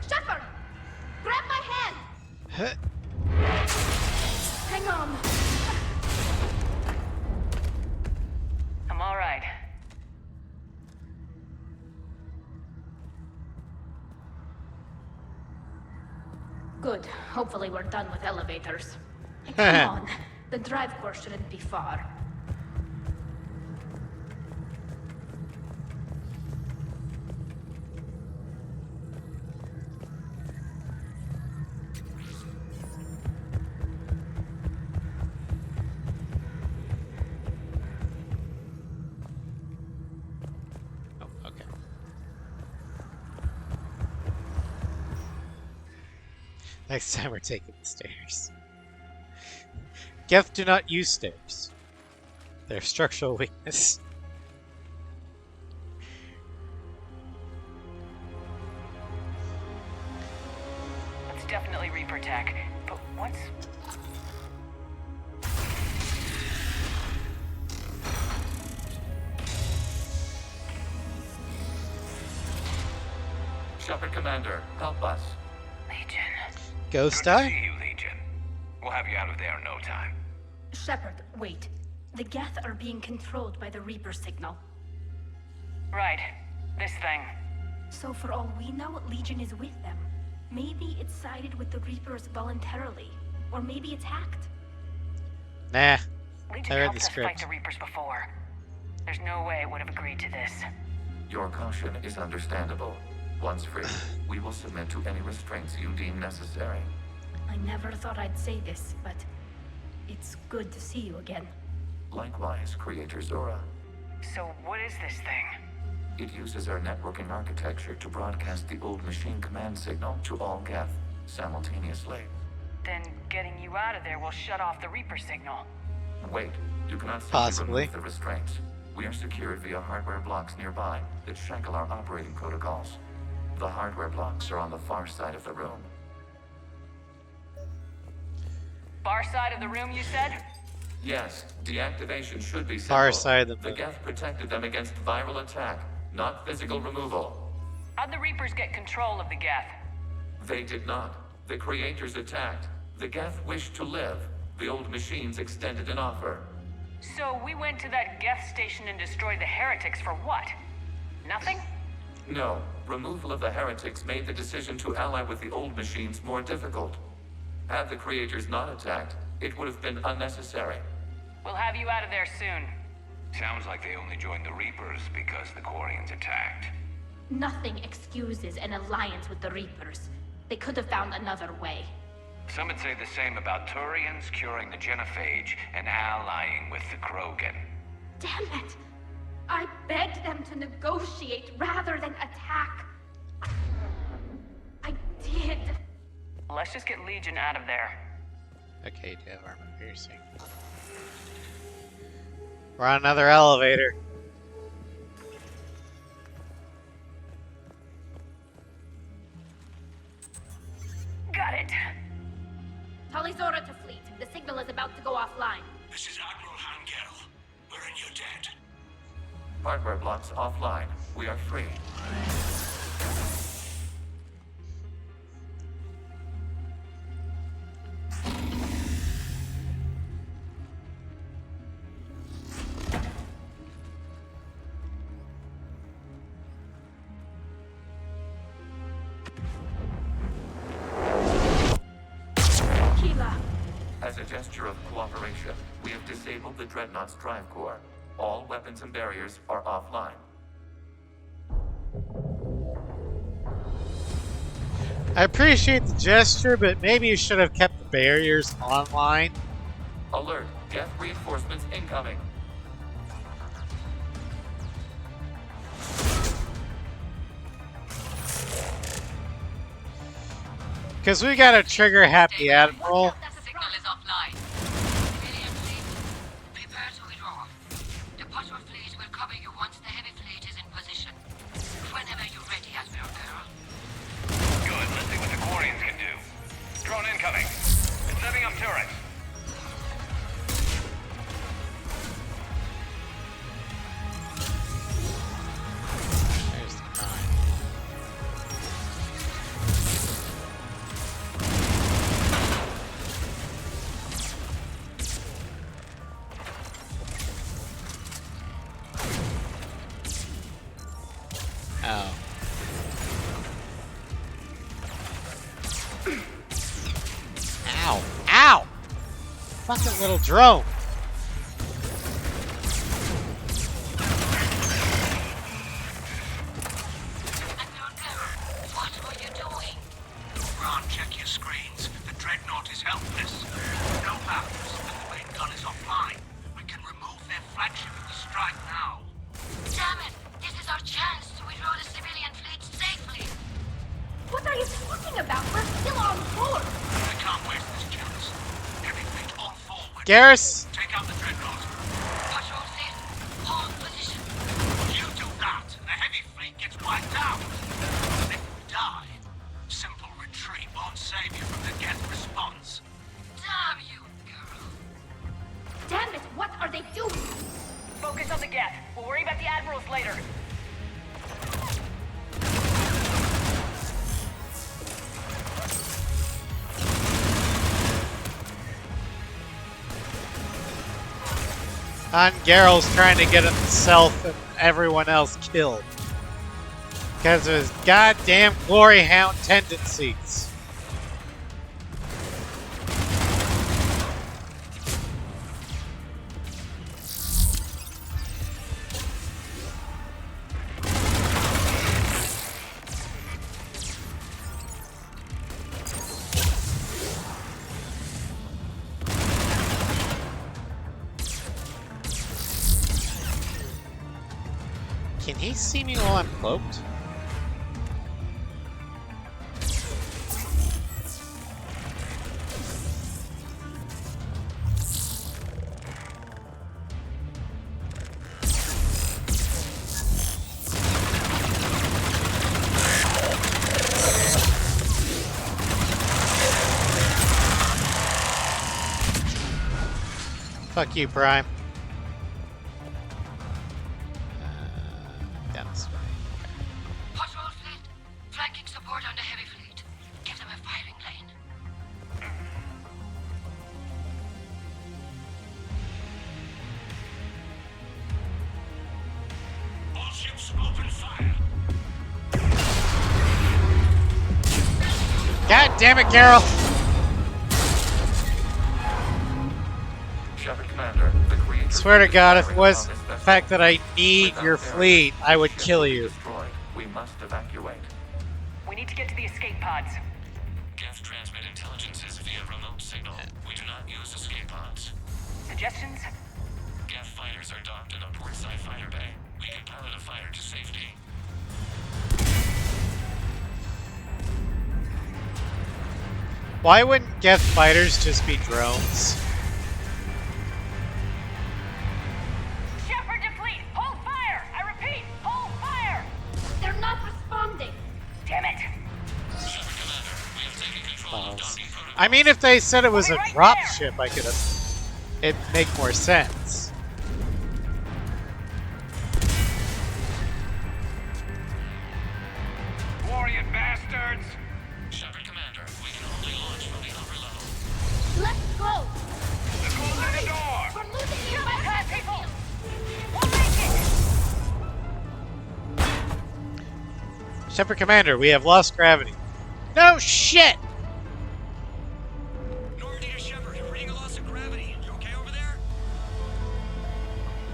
Shepard! Grab my hand! Huh. Hang on! I'm all right. Good. Hopefully we're done with elevators. Come on. The drive core shouldn't be far. Oh, okay. Next time we're taking the stairs. Geth do not use stairs. They're a structural weakness. definitely Reaper tech. But what's... Shepard Commander, help us. Legion. Ghost Good to Eye? see you, Legion. We'll have you out of there in no time. Shepard, wait. The Geth are being controlled by the Reaper signal. Right. This thing. So for all we know, Legion is with them. Maybe it sided with the Reapers voluntarily. Or maybe it's hacked. Nah. Legion I read helped the us fight script. the Reapers before. There's no way it would have agreed to this. Your caution is understandable. Once free, we will submit to any restraints you deem necessary. I never thought I'd say this, but it's good to see you again. Likewise, Creator Zora. So what is this thing? It uses our networking architecture to broadcast the old machine command signal to all Geth simultaneously. Then getting you out of there will shut off the Reaper signal. Wait, you cannot simply Possibly. remove the restraints. We are secured via hardware blocks nearby that shackle our operating protocols. The hardware blocks are on the far side of the room. Far side of the room, you said? Yes, deactivation should be simple. Far side of the The moon. Geth protected them against viral attack, not physical removal. How'd the Reapers get control of the Geth? They did not. The creators attacked. The Geth wished to live. The old machines extended an offer. So we went to that Geth station and destroyed the heretics for what? Nothing? No, removal of the heretics made the decision to ally with the old machines more difficult. Had the creators not attacked, it would have been unnecessary. We'll have you out of there soon. Sounds like they only joined the Reapers because the Quarians attacked. Nothing excuses an alliance with the Reapers. They could have found another way. Some would say the same about Turians curing the genophage and allying with the Krogan. Damn it! I begged them to negotiate rather than attack. I did. Let's just get Legion out of there. Okay, you do have armor piercing. We're on another elevator. Got it. Talizora to fleet. The signal is about to go offline. This is Admiral Hangel. We're in your debt. Hardware blocks offline. We are free. Keela. As a gesture of cooperation, we have disabled the Dreadnought's drive core. All weapons and barriers are offline. I appreciate the gesture, but maybe you should have kept the barriers online. Alert! Geth reinforcements incoming. Because we gotta trigger Happy Admiral. The signal is offline. Civilian fleet, prepare to withdraw. The patrol fleet will cover you once the heavy fleet is in position. Whenever you're ready, Admiral Girl. Good, let's see what the Quarians can do. Drone incoming. It's setting up turrets. There's the crime. Oh. Ow! Ow! Fucking little drone! Admiral Girl, what were you doing? Ron, check your screens. The Dreadnought is helpless. No maps, and the main gun is offline. We can remove their flagship if we strike now. Damn it! This is our chance to withdraw the civilian fleet safely. What are you talking about? We're still on board. We can't waste this chance. Heavy fleet all forward. Garrus! Take out the Dreadnought. Patrol fleet, hold position. You do that, and the heavy fleet gets wiped out. If we die, simple retreat won't save you. Han Garrel's trying to get himself and everyone else killed. Because of his goddamn glory hound tendencies. Can he see me while I'm cloaked? Fuck you, Prime. Down this way. Patrol fleet, flanking support on the heavy fleet. Give them a firing lane. All ships open fire. God damn it, Garrel! Shepard Commander, the creature. Swear to God, if it was the fact that I need your fleet, I would kill you. Destroyed. We must evacuate. We need to get to the escape pods. Geth transmit intelligences via remote signal. We do not use escape pods. Suggestions? Geth fighters are docked in a portside fighter bay. We can pilot a fighter to safety. Why wouldn't Geth fighters just be drones? Shepard to fleet! Hold fire! I repeat, hold fire! They're not responding. Damn it! Shepard Commander, we have taken control of docking protocol. I mean, if they said it was a Right drop there. ship, I could have. It'd make more sense. Warrior bastards! Shepard Commander, we can only launch from the upper level. Let's go. They're closing the door! We're losing Get your back, back, people! We'll make it! Shepard Commander, we have lost gravity. No shit! Normandy to Shepard, reading a loss of gravity. You okay over there?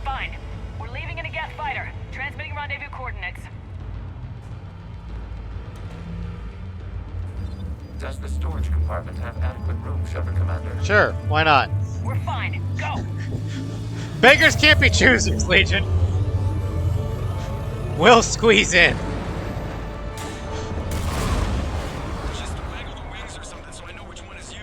Fine. We're leaving in a Geth fighter. Transmitting rendezvous coordinates. Does the storage compartment have adequate room, Shepard Commander? Sure, why not? We're fine. Go! Beggars can't be choosers, Legion. We'll squeeze in. Just waggle the wings or something so I know which one is you.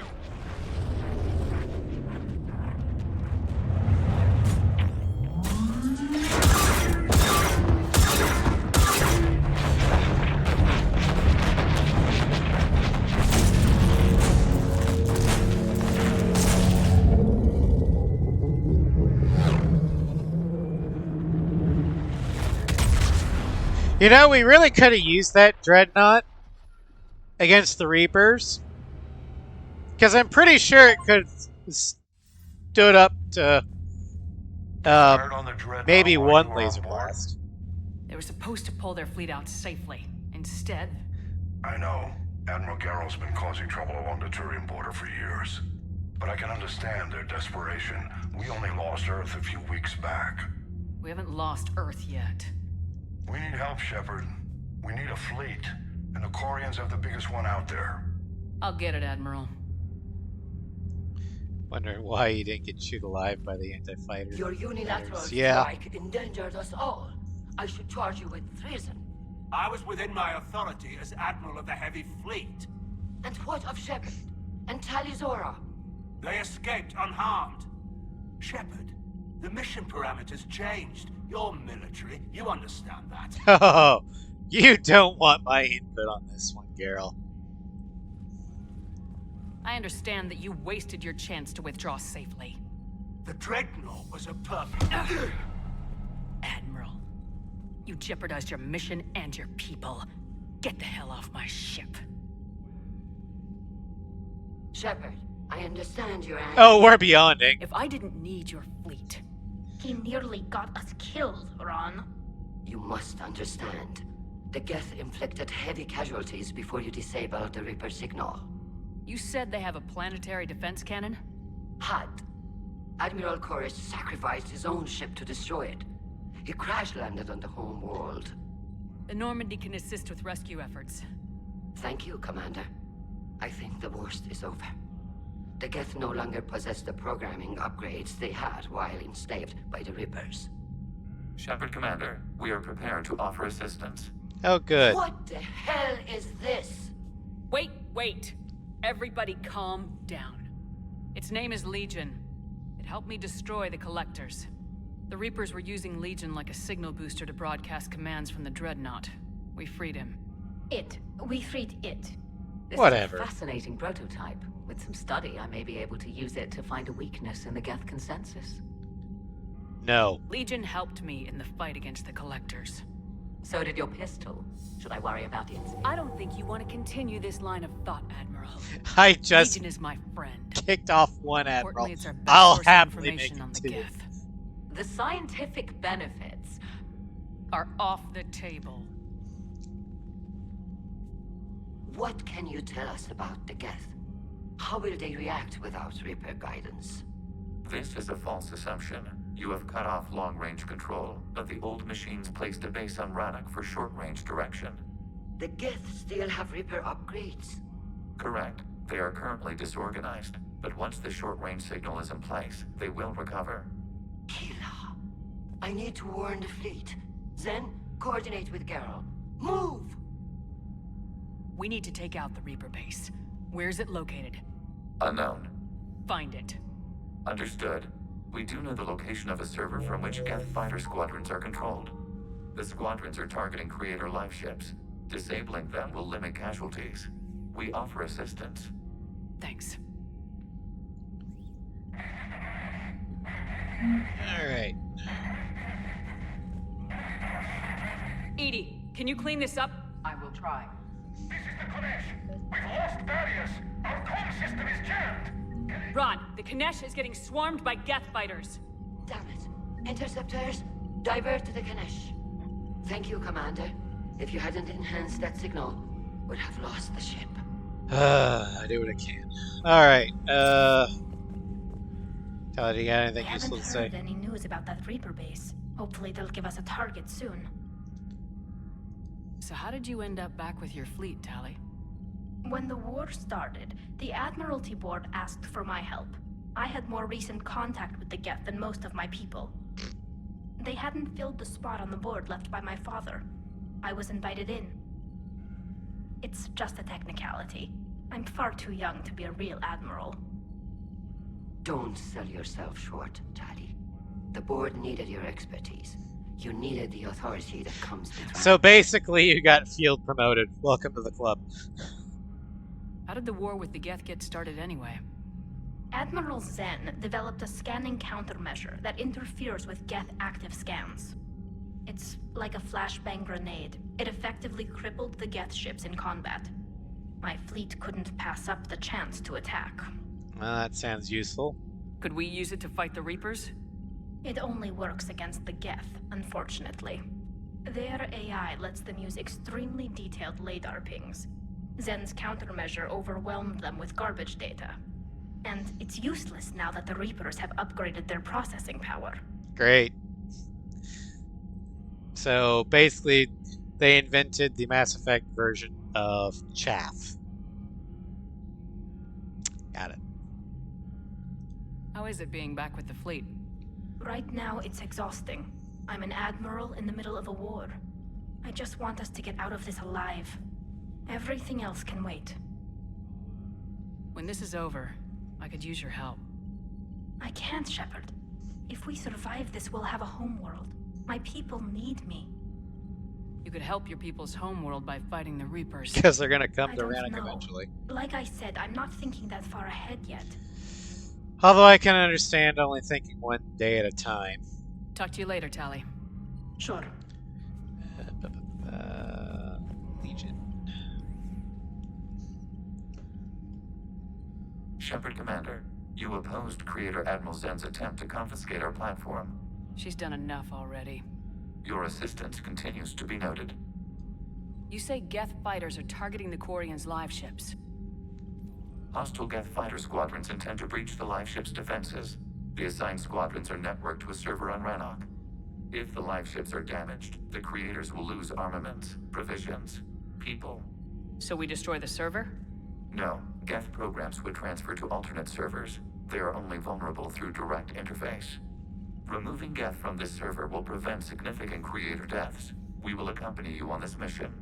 You know, we really could have used that Dreadnought against the Reapers. Because I'm pretty sure it could have stood up to maybe one laser blast. They were supposed to pull their fleet out safely. Instead... I know. Admiral Garrel's been causing trouble along the Turian border for years. But I can understand their desperation. We only lost Earth a few weeks back. we haven't lost Earth yet. We need help, Shepard. We need a fleet. And the Quarians have the biggest one out there. I'll get it, Admiral. Wondering why you didn't get chewed alive by the anti-fighters. Your unilateral Yeah. strike endangered us all. I should charge you with treason. I was within my authority as Admiral of the Heavy Fleet. And what of Shepard? And Talizora? They escaped unharmed. Shepard, the mission parameters changed. You're military, you understand that. Oh, you don't want my input on this one, Garrel. I understand that you wasted your chance to withdraw safely. The Dreadnought was a perfect... Admiral, you jeopardized your mission and your people. Get the hell off my ship. Shepard, I understand your anger. Oh, we're beyonding. If I didn't need your fleet, He nearly got us killed, Ron. You must understand. The Geth inflicted heavy casualties before you disabled the Reaper signal. You said they have a planetary defense cannon? Had. Admiral Chorus sacrificed his own ship to destroy it. He crash-landed on the home world. The Normandy can assist with rescue efforts. Thank you, Commander. I think the worst is over. The Geth no longer possess the programming upgrades they had while enslaved by the Reapers. Shepard, Commander, we are prepared to offer assistance. Oh, good. What the hell is this? Wait! Everybody calm down. Its name is Legion. It helped me destroy the Collectors. The Reapers were using Legion like a signal booster to broadcast commands from the Dreadnought. We freed him. We freed it. This Whatever. is a fascinating prototype. With some study, I may be able to use it to find a weakness in the Geth consensus. No. Legion helped me in the fight against the Collectors. So did your pistol. Should I worry about it? I don't think you want to continue this line of thought, Admiral. I just Legion is my friend. kicked off one Admiral. Importantly, it's our best I'll source of happily make information on it the two. Geth. The scientific benefits Are off the table. What can you tell us about the Geth? How will they react without Reaper guidance? This is a false assumption. You have cut off long-range control, but the old machines placed a base on Rannoch for short-range direction. The Geth still have Reaper upgrades. Correct. They are currently disorganized, but once the short-range signal is in place, they will recover. Hila, I need to warn the fleet. Then, coordinate with Geralt. Move! We need to take out the Reaper base. Where is it located? Unknown. Find it. Understood. We do know the location of a server from which Geth fighter squadrons are controlled. The squadrons are targeting Creator life ships. Disabling them will limit casualties. We offer assistance. Thanks. Alright. Edie, can you clean this up? I will try. This is the Konesh. We've lost barriers. Our comm system is jammed. Ron, the Kanesh is getting swarmed by Geth fighters. Damn it. Interceptors, divert to the Ganesh. Thank you, Commander. If you hadn't enhanced that signal, we'd have lost the ship. I do what I can. Alright, Tyler, do you got anything I useful haven't to say? heard any news about that Reaper base. Hopefully they'll give us a target soon. So how did you end up back with your fleet, Tally? When the war started, the Admiralty Board asked for my help. I had more recent contact with the Geth than most of my people. They hadn't filled the spot on the board left by my father. I was invited in. It's just a technicality. I'm far too young to be a real admiral. Don't sell yourself short, Tally. The board needed your expertise. You needed the authority that comes with So basically, you got field promoted. Welcome to the club. How did the war with the Geth get started anyway? Admiral Zen developed a scanning countermeasure that interferes with Geth active scans. It's like a flashbang grenade. It effectively crippled the Geth ships in combat. My fleet couldn't pass up the chance to attack. Well, that sounds useful. Could we use it to fight the Reapers? It only works against the Geth, unfortunately. Their AI lets them use extremely detailed LADAR pings. Zen's countermeasure overwhelmed them with garbage data. And it's useless now that the Reapers have upgraded their processing power. Great. So basically, they invented the Mass Effect version of chaff. Got it. How is it being back with the fleet? Right now, it's exhausting. I'm an admiral in the middle of a war. I just want us to get out of this alive. Everything else can wait. When this is over, I could use your help. I can't, Shepard. If we survive this, we'll have a homeworld. My people need me. You could help your people's homeworld by fighting the Reapers. Because they're gonna come I to don't Rannoch know. eventually. Like I said, I'm not thinking that far ahead yet. Although I can understand only thinking one day at a time. Talk to you later, Tally. Sure. Legion. Shepard, Commander, you opposed Creator Admiral Zen's attempt to confiscate our platform. She's done enough already. Your assistance continues to be noted. You say Geth fighters are targeting the Quarians' live ships. Hostile Geth fighter squadrons intend to breach the live ship's defenses. The assigned squadrons are networked to a server on Rannoch. If the live ships are damaged, the creators will lose armaments, provisions, people. So we destroy the server? No, Geth programs would transfer to alternate servers. They are only vulnerable through direct interface. Removing Geth from this server will prevent significant creator deaths. We will accompany you on this mission.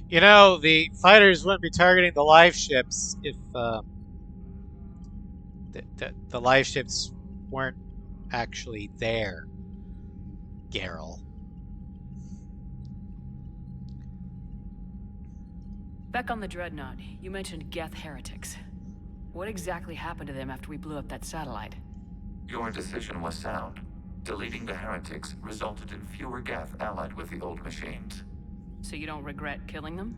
You know, the fighters wouldn't be targeting the live ships if the live ships weren't actually there, Geralt. Back on the Dreadnought, you mentioned Geth heretics. What exactly happened to them after we blew up that satellite? Your decision was sound. Deleting the heretics resulted in fewer Geth allied with the old machines. So you don't regret killing them?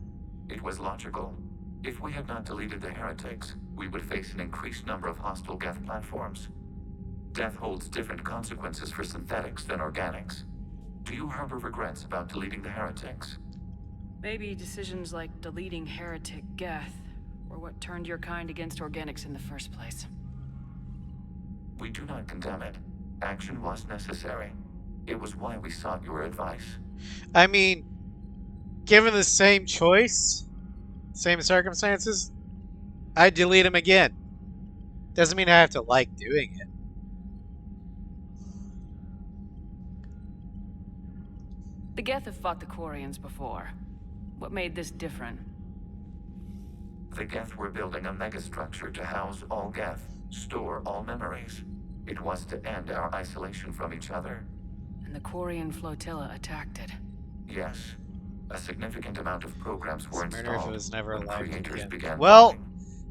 It was logical. If we had not deleted the heretics, we would face an increased number of hostile Geth platforms. Death holds different consequences for synthetics than organics. Do you harbor regrets about deleting the heretics? Maybe decisions like deleting heretic Geth were what turned your kind against organics in the first place. We do not condemn it. Action was necessary. It was why we sought your advice. I mean, given the same choice, same circumstances, I'd delete him again. Doesn't mean I have to like doing it. The Geth have fought the Quarians before. What made this different? The Geth were building a megastructure to house all Geth, store all memories. It was to end our isolation from each other. And the Quarian flotilla attacked it. Yes. A significant amount of programs were installed. If it was never when alive creators again. began Well, building.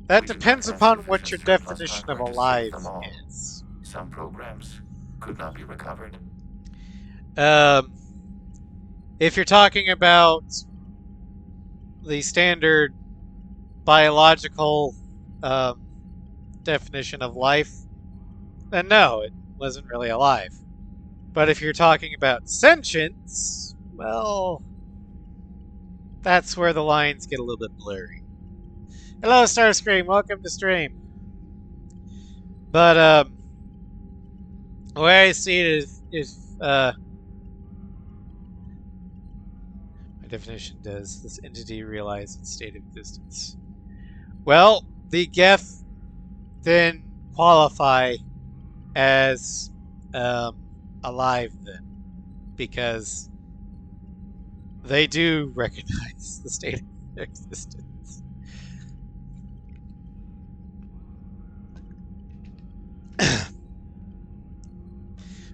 that We did depends not have upon what your sufficient surplus definition of hardware to alive save them all. is. Some programs could not be recovered. If you're talking about the standard biological definition of life, then no, it wasn't really alive. But if you're talking about sentience, well, that's where the lines get a little bit blurry. Hello, Starscream. Welcome to stream. But the way I see it is my definition does this entity realize its state of existence? Well, the Geth then qualify as alive then, because they do recognize the state of their existence.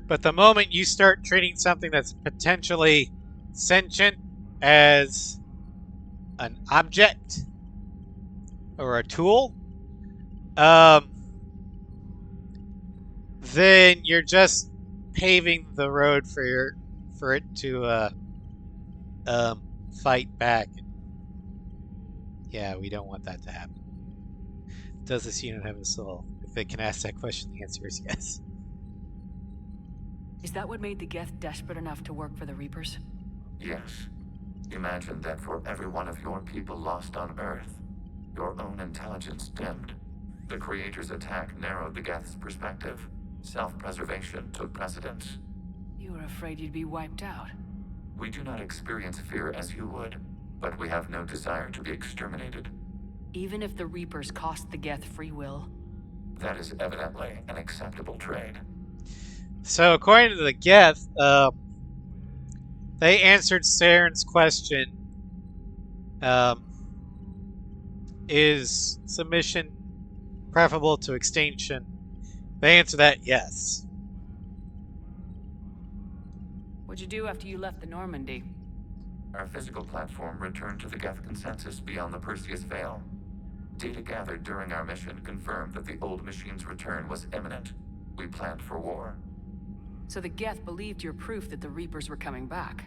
But the moment you start treating something that's potentially sentient as an object or a tool, then you're just paving the road for it to fight back. Yeah, we don't want that to happen. Does this unit have a soul? If it can ask that question, the answer is yes. Is that what made the Geth desperate enough to work for the Reapers? Yes. Imagine that for every one of your people lost on Earth, your own intelligence dimmed. The Creator's attack narrowed the Geth's perspective. Self-preservation took precedence. You were afraid you'd be wiped out. We do not experience fear as you would, but we have no desire to be exterminated. Even if the Reapers cost the Geth free will? That is evidently an acceptable trade. So, according to the Geth, they answered Saren's question, is submission preferable to extinction? They answer that yes. What'd you do after you left the Normandy? Our physical platform returned to the Geth consensus beyond the Perseus Veil. Data gathered during our mission confirmed that the old machine's return was imminent. We planned for war. So the Geth believed your proof that the Reapers were coming back?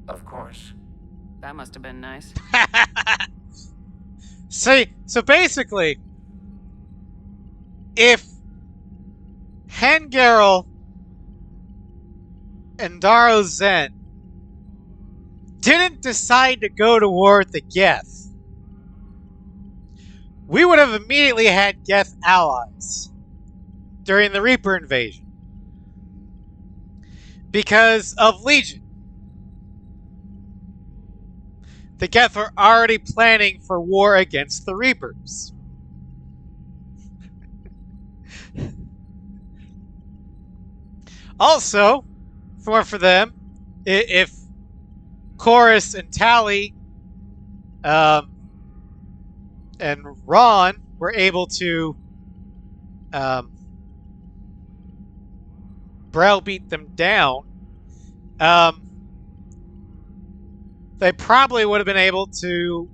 Of course. That must have been nice. See, so basically, if Hangarel Endaro Zen didn't decide to go to war with the Geth, we would have immediately had Geth allies during the Reaper invasion because of Legion. The Geth were already planning for war against the Reapers. Also, for them, if Chorus and Tally and Ron were able to browbeat them down, they probably would have been able to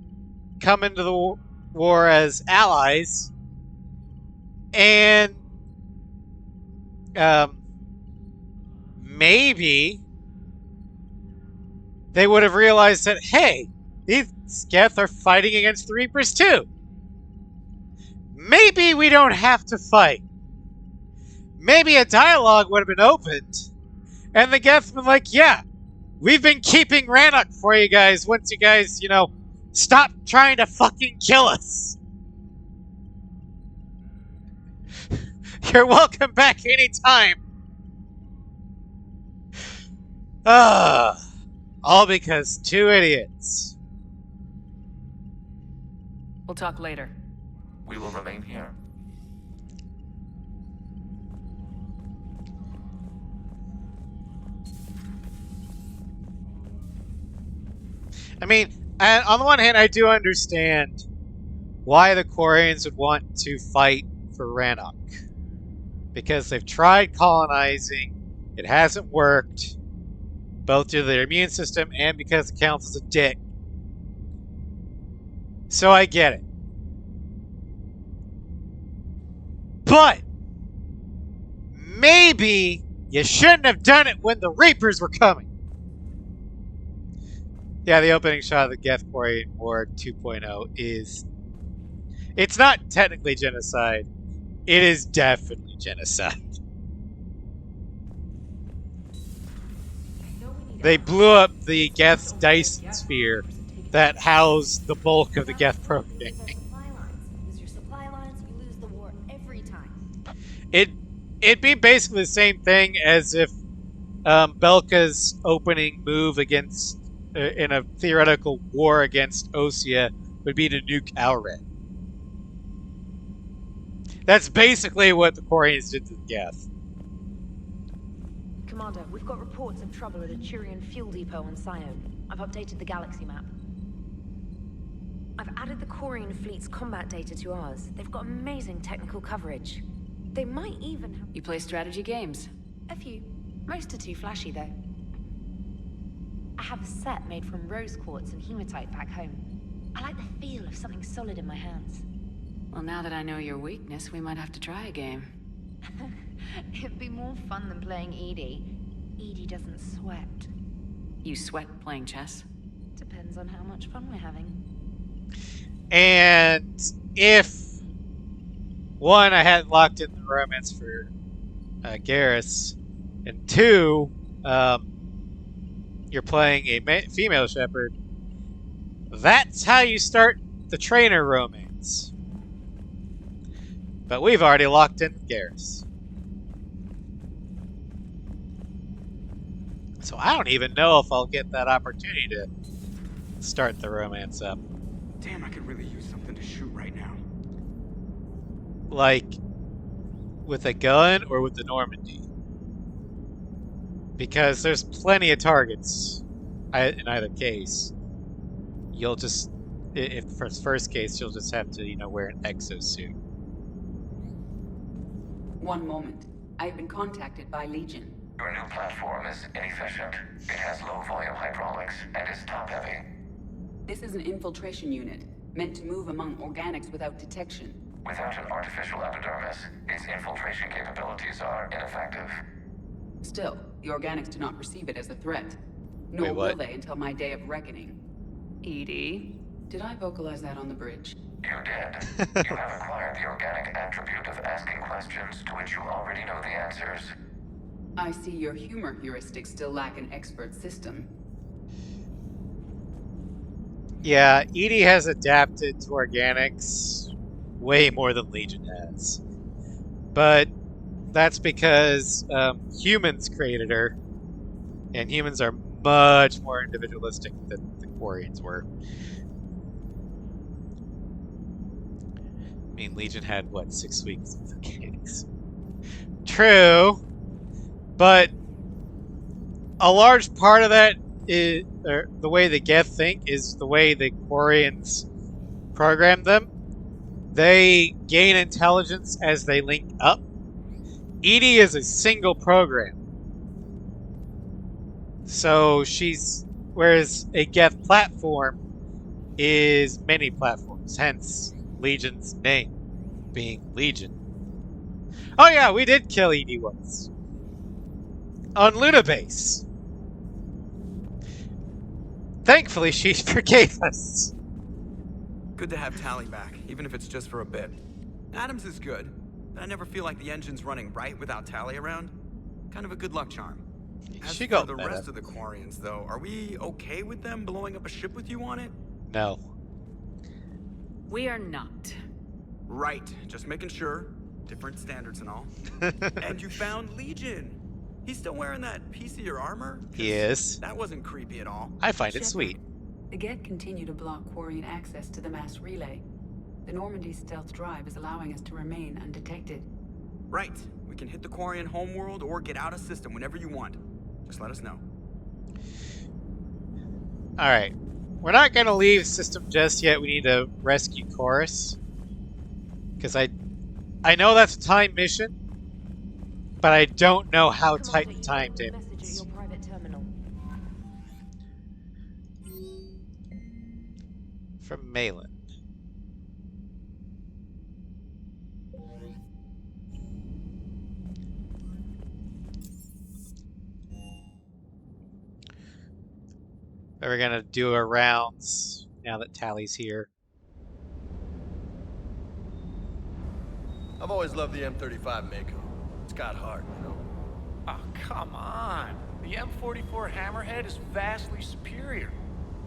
come into the war as allies and maybe they would have realized that, hey, these Geth are fighting against the Reapers too. Maybe we don't have to fight. Maybe a dialogue would have been opened, and the Geth been like, yeah, we've been keeping Rannoch for you guys once you guys, stop trying to fucking kill us. You're welcome back anytime. All because two idiots. We'll talk later. We will remain here. I mean, and on the one hand, I do understand why the Quarians would want to fight for Rannoch. Because they've tried colonizing, it hasn't worked, both due to their immune system and because the Council's a dick. So I get it. But maybe you shouldn't have done it when the Reapers were coming. Yeah, the opening shot of the Geth Quarian War 2.0 is... It's not technically genocide. It is definitely genocide. They blew up the Geth's Dyson sphere that housed the bulk of the Geth programming. It'd be basically the same thing as if Belka's opening move against, in a theoretical war against Osea, would be to nuke Alred. That's basically what the Quarians did to the Geth. Commander, we've got reports of trouble at a Turian fuel depot on Scion. I've updated the galaxy map. I've added the Quarian fleet's combat data to ours. They've got amazing technical coverage. They might even have... You play strategy games? A few. Most are too flashy, though. I have a set made from rose quartz and hematite back home. I like the feel of something solid in my hands. Well, now that I know your weakness, we might have to try a game. It'd be more fun than playing Edie. Edie doesn't sweat. You sweat playing chess? Depends on how much fun we're having. And if... One, I hadn't locked in the romance for Garrus, and two, you're playing a female Shepard, that's how you start the trainer romance. But we've already locked in Garrus. So I don't even know if I'll get that opportunity to start the romance up. Damn, I could really use something to shoot right now. Like, with a gun or with the Normandy? Because there's plenty of targets in either case. You'll just, if for the first case, you'll just have to, wear an exosuit. One moment. I've been contacted by Legion. Your new platform is inefficient. It has low volume hydraulics and is top heavy. This is an infiltration unit, meant to move among organics without detection. Without an artificial epidermis, its infiltration capabilities are ineffective. Still, the organics do not perceive it as a threat. Nor Wait, will what? they until my day of reckoning. Edie? Did I vocalize that on the bridge? You did. You have acquired the organic attribute of asking questions to which you already know the answers. I see your humor heuristics still lack an expert system. Yeah, Edie has adapted to organics way more than Legion has. But that's because humans created her, and humans are much more individualistic than the Quarians were. I mean, Legion had, what, 6 weeks of organics? True, but a large part of that is, or the way the Geth think, is the way the Quarians program them. They gain intelligence as they link up. Edie is a single program. So whereas a Geth platform is many platforms, hence Legion's name being Legion. Oh yeah, we did kill Edie once. On Luna Base. Thankfully, she forgave us. Good to have Tally back, even if it's just for a bit. Adams is good, but I never feel like the engine's running right without Tally around. Kind of a good luck charm. As for the rest of the Quarians, though, are we okay with them blowing up a ship with you on it? No. We are not. Right, just making sure. Different standards and all. And you found Legion. He's still wearing that piece of your armor? He is. That wasn't creepy at all. I find it Shepard, sweet. The Geth continue to block Quarian access to the mass relay. The Normandy stealth drive is allowing us to remain undetected. Right. We can hit the Quarian homeworld or get out of system whenever you want. Just let us know. Alright. We're not going to leave system just yet. We need to rescue Chorus. Because I know that's a time mission, but I don't know how tight the timed in is. From Malin. We're gonna do our rounds now that Tally's here. I've always loved the M35 Mako. It's got heart, you know? Oh, come on. The M44 Hammerhead is vastly superior.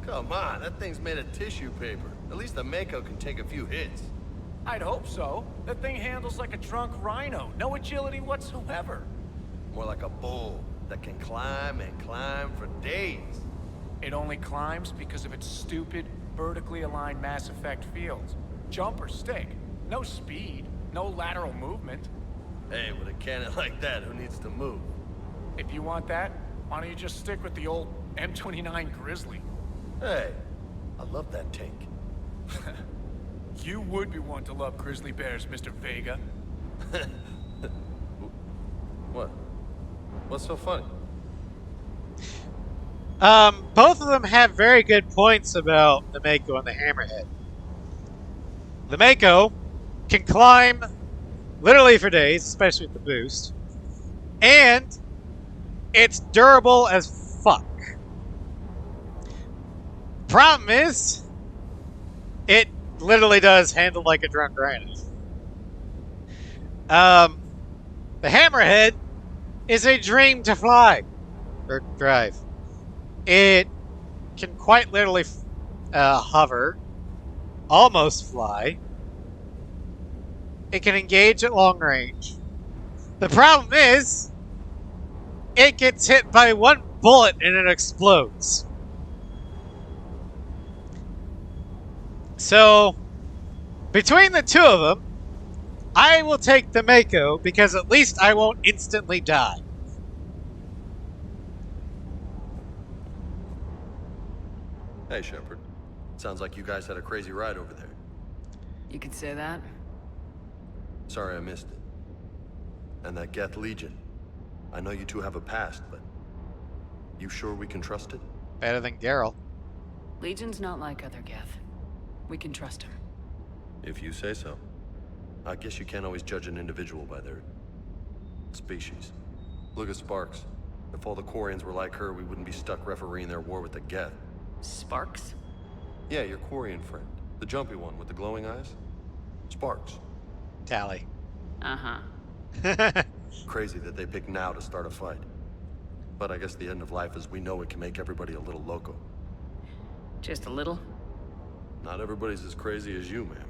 Come on, that thing's made of tissue paper. At least the Mako can take a few hits. I'd hope so. That thing handles like a drunk rhino. No agility whatsoever. More like a bull that can climb and climb for days. It only climbs because of its stupid, vertically aligned Mass Effect fields. Jump or stick. No speed. No lateral movement. Hey, with a cannon like that, who needs to move? If you want that, why don't you just stick with the old M29 Grizzly? Hey, I love that tank. You would be one to love grizzly bears, Mr. Vega. What? What's so funny? Both of them have very good points about the Mako and the Hammerhead. The Mako can climb literally for days, especially with the boost, and it's durable as fuck. Problem is, it literally does handle like a drunk rhino. The Hammerhead is a dream to fly or drive. It can quite literally hover, almost fly. It can engage at long range. The problem is, it gets hit by one bullet and it explodes. So, between the two of them, I will take the Mako because at least I won't instantly die. Hey, Shepard. Sounds like you guys had a crazy ride over there. You could say that. Sorry I missed it. And that Geth Legion. I know you two have a past, but you sure we can trust it? Better than Geralt. Legion's not like other Geth. We can trust him. If you say so. I guess you can't always judge an individual by their species. Look at Sparks. If all the Quarians were like her, we wouldn't be stuck refereeing their war with the Geth. Sparks? Yeah, your Quarian friend. The jumpy one with the glowing eyes. Sparks. Tally. Uh-huh. Crazy that they pick now to start a fight. But I guess the end of life as we know it can make everybody a little loco. Just a little? Not everybody's as crazy as you, ma'am.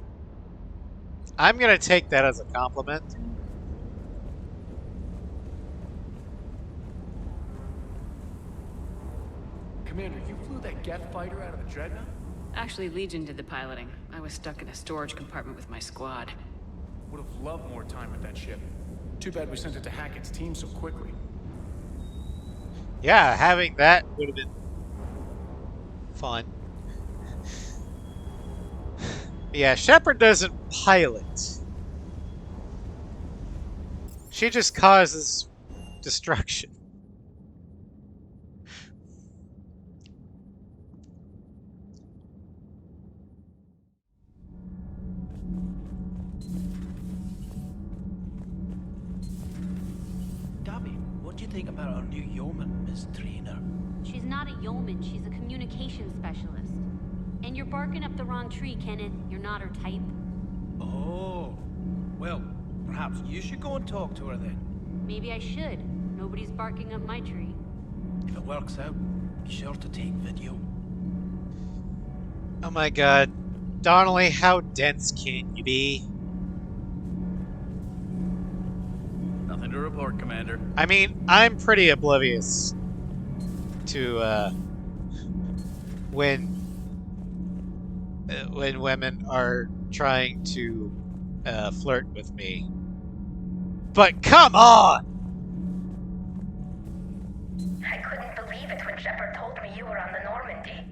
I'm gonna take that as a compliment. Commander, you flew that Geth fighter out of the Dreadnought? Actually, Legion did the piloting. I was stuck in a storage compartment with my squad. Would have loved more time with that ship. Too bad we sent it to Hackett's team so quickly. Yeah, having that would have been fun. Yeah, Shepard doesn't pilot. She just causes destruction. Gabby, what do you think about our new yeoman, Miss Trainer? She's not a yeoman, she's a communications specialist. And you're barking up the wrong tree, Kenneth. You're not her type. Oh. Well, perhaps you should go and talk to her then. Maybe I should. Nobody's barking up my tree. If it works out, be sure to take video. Oh my god. Donnelly, how dense can you be? Nothing to report, Commander. I mean, I'm pretty oblivious to when women are trying to flirt with me. But come on! I couldn't believe it when Shepard told me you were on the Normandy.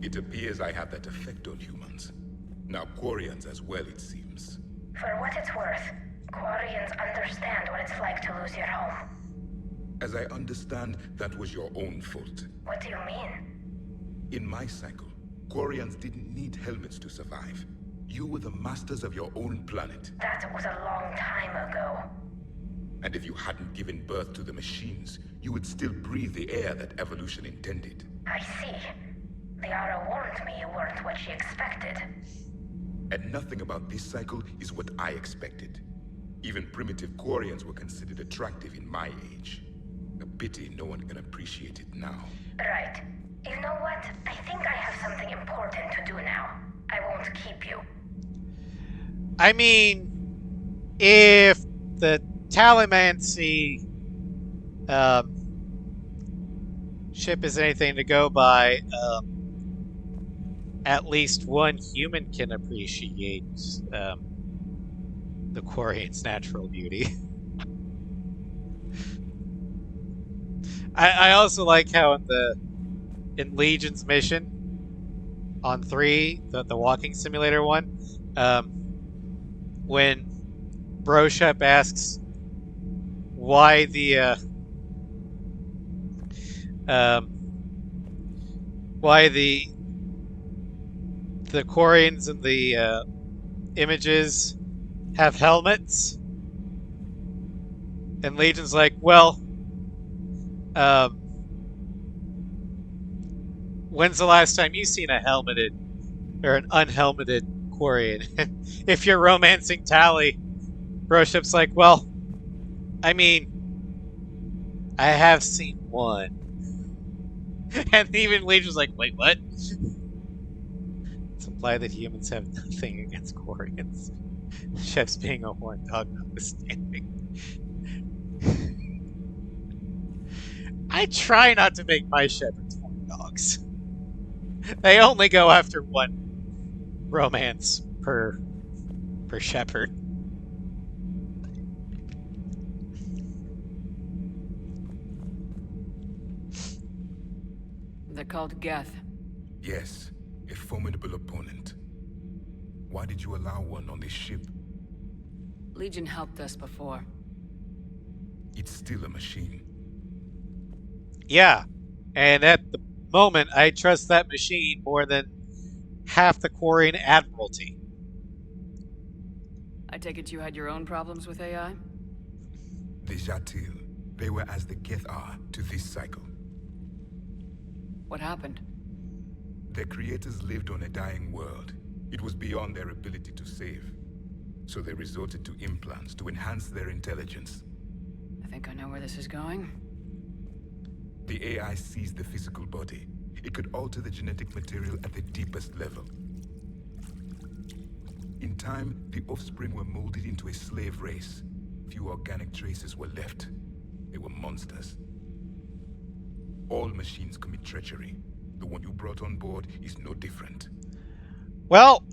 It appears I have that effect on humans. Now Quarians as well, it seems. For what it's worth, Quarians understand what it's like to lose your home. As I understand, that was your own fault. What do you mean? In my cycle, Quarians didn't need helmets to survive. You were the masters of your own planet. That was a long time ago. And if you hadn't given birth to the machines, you would still breathe the air that evolution intended. I see. Liara warned me you weren't what she expected. And nothing about this cycle is what I expected. Even primitive Quarians were considered attractive in my age. A pity no one can appreciate it now. Right. You know what? I think I have something important to do now. I won't keep you. I mean, if the Talamancy ship is anything to go by, at least one human can appreciate the Quarian's natural beauty. I also like how in Legion's mission on 3, the walking simulator one, when Broshep asks why the Quarians in the images have helmets, and Legion's like, well, when's the last time you seen a helmeted or an unhelmeted Quarian? If you're romancing Tally, Broship's like, well, I mean, I have seen one. And even Legion's like, wait, what? It's implied that humans have nothing against Quarians. Chef's being a horn dog notwithstanding. I try not to make my Shepards horn dogs. They only go after one romance per Shepard. They're called Geth. Yes, a formidable opponent. Why did you allow one on this ship? Legion helped us before. It's still a machine. Yeah, and at the moment, I trust that machine more than half the Quarian Admiralty. I take it you had your own problems with AI? The Jatil, they were as the Geth are to this cycle. What happened? Their creators lived on a dying world. It was beyond their ability to save. So they resorted to implants to enhance their intelligence. think I know where this is going. The AI sees the physical body. It could alter the genetic material at the deepest level. In time, the offspring were molded into a slave race. Few organic traces were left. They were monsters. All machines commit treachery. The one you brought on board is no different. Well,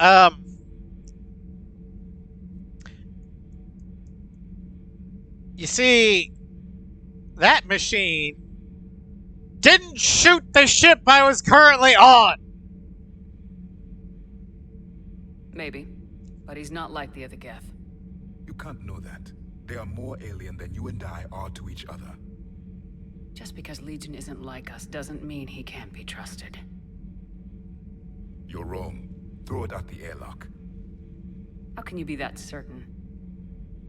you see, that machine didn't shoot the ship I was currently on! Maybe, but he's not like the other Geth. You can't know that. They are more alien than you and I are to each other. Just because Legion isn't like us doesn't mean he can't be trusted. You're wrong. Throw it at the airlock. How can you be that certain?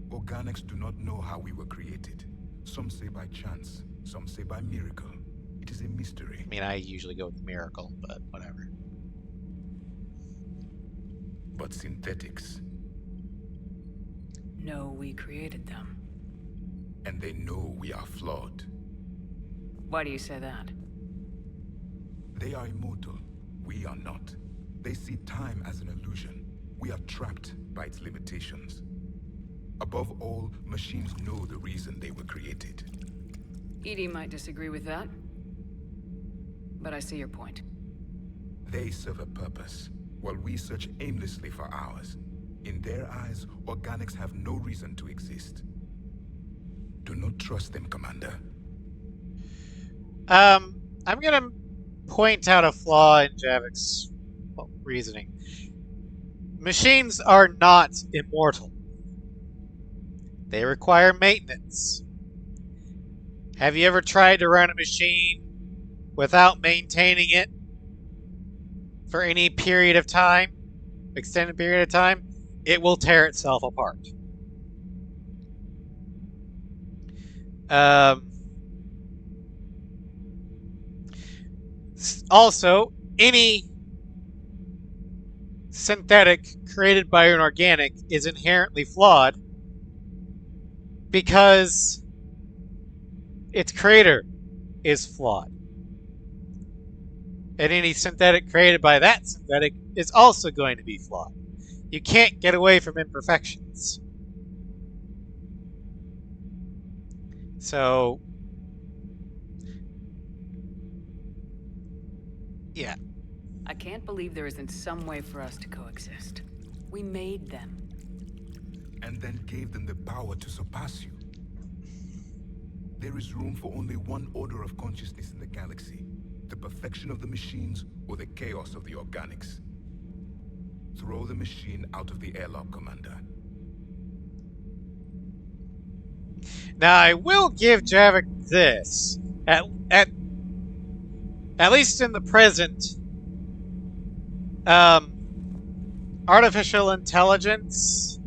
Organics do not know how we were created. Some say by chance, some say by miracle. It is a mystery. I mean, I usually go with miracle, but whatever. But synthetics. No, we created them. And they know we are flawed. Why do you say that? They are immortal. We are not. They see time as an illusion. We are trapped by its limitations. Above all, machines know the reason they were created. EDI might disagree with that, but I see your point. They serve a purpose, while we search aimlessly for ours. In their eyes, organics have no reason to exist. Do not trust them, Commander. I'm gonna point out a flaw in Javik's reasoning. Machines are not immortal. They require maintenance. Have you ever tried to run a machine without maintaining it for any period of time, extended period of time? It will tear itself apart. Also, any synthetic created by an organic is inherently flawed because its creator is flawed. And any synthetic created by that synthetic is also going to be flawed. You can't get away from imperfections. So, yeah. I can't believe there isn't some way for us to coexist. We made them. And then gave them the power to surpass you. There is room for only one order of consciousness in the galaxy. The perfection of the machines or the chaos of the organics. Throw the machine out of the airlock, Commander. Now, I will give Javik this. At least in the present, artificial intelligence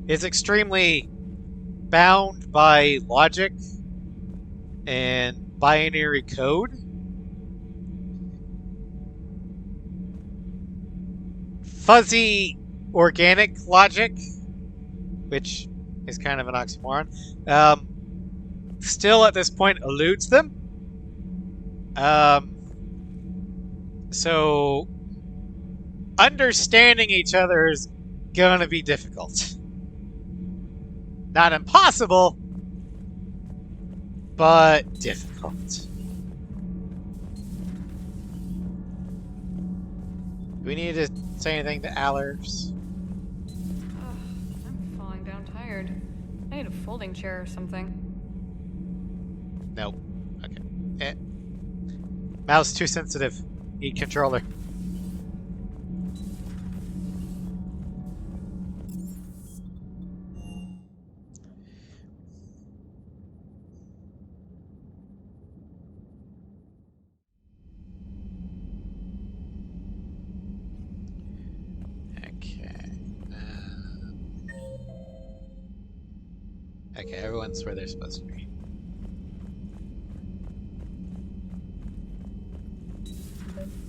is extremely bound by logic and binary code. Fuzzy organic logic, which is kind of an oxymoron, still at this point eludes them. So understanding each other is gonna be difficult. Not impossible, but difficult. Do we need to say anything to Allers? I'm falling down tired. I need a folding chair or something. Nope. Okay. Mouse too sensitive. Need controller. Okay, everyone's where they're supposed to be.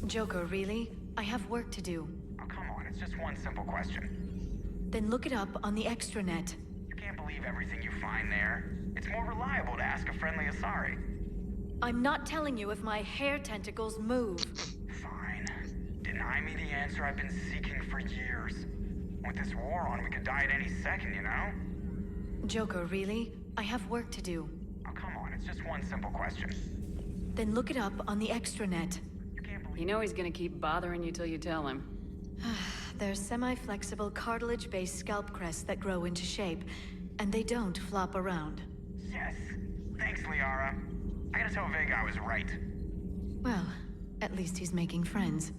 Joker, really? I have work to do. Oh, come on, it's just one simple question. Then look it up on the extranet. You can't believe everything you find there. It's more reliable to ask a friendly Asari. I'm not telling you if my hair tentacles move. Fine. Deny me the answer I've been seeking for years. With this war on, we could die at any second, you know? Joker, really? I have work to do. Oh, come on, it's just one simple question. Then look it up on the extranet. You know he's gonna keep bothering you till you tell him. They're semi-flexible cartilage-based scalp crests that grow into shape, and they don't flop around. Yes. Thanks, Liara. I gotta tell Vega I was right. Well, at least he's making friends.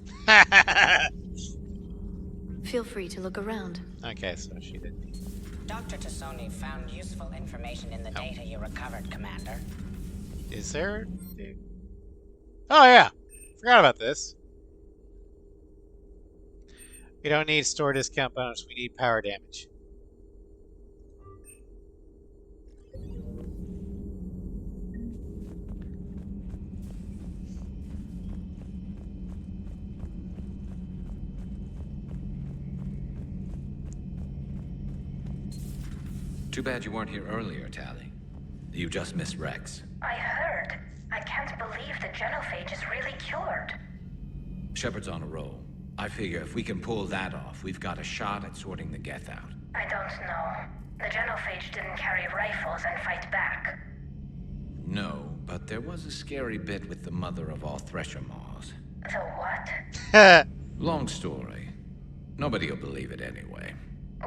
Feel free to look around. Okay, so she did. Dr. Tassoni found useful information in the data you recovered, Commander. Is there? Oh yeah, forgot about this. We don't need store discount bonus, we need power damage. Too bad you weren't here earlier, Tally. You just missed Rex. I heard. I can't believe the genophage is really cured. Shepard's on a roll. I figure if we can pull that off, we've got a shot at sorting the Geth out. I don't know. The genophage didn't carry rifles and fight back. No, but there was a scary bit with the mother of all Thresher Maws. The what? Long story. Nobody'll believe it anyway.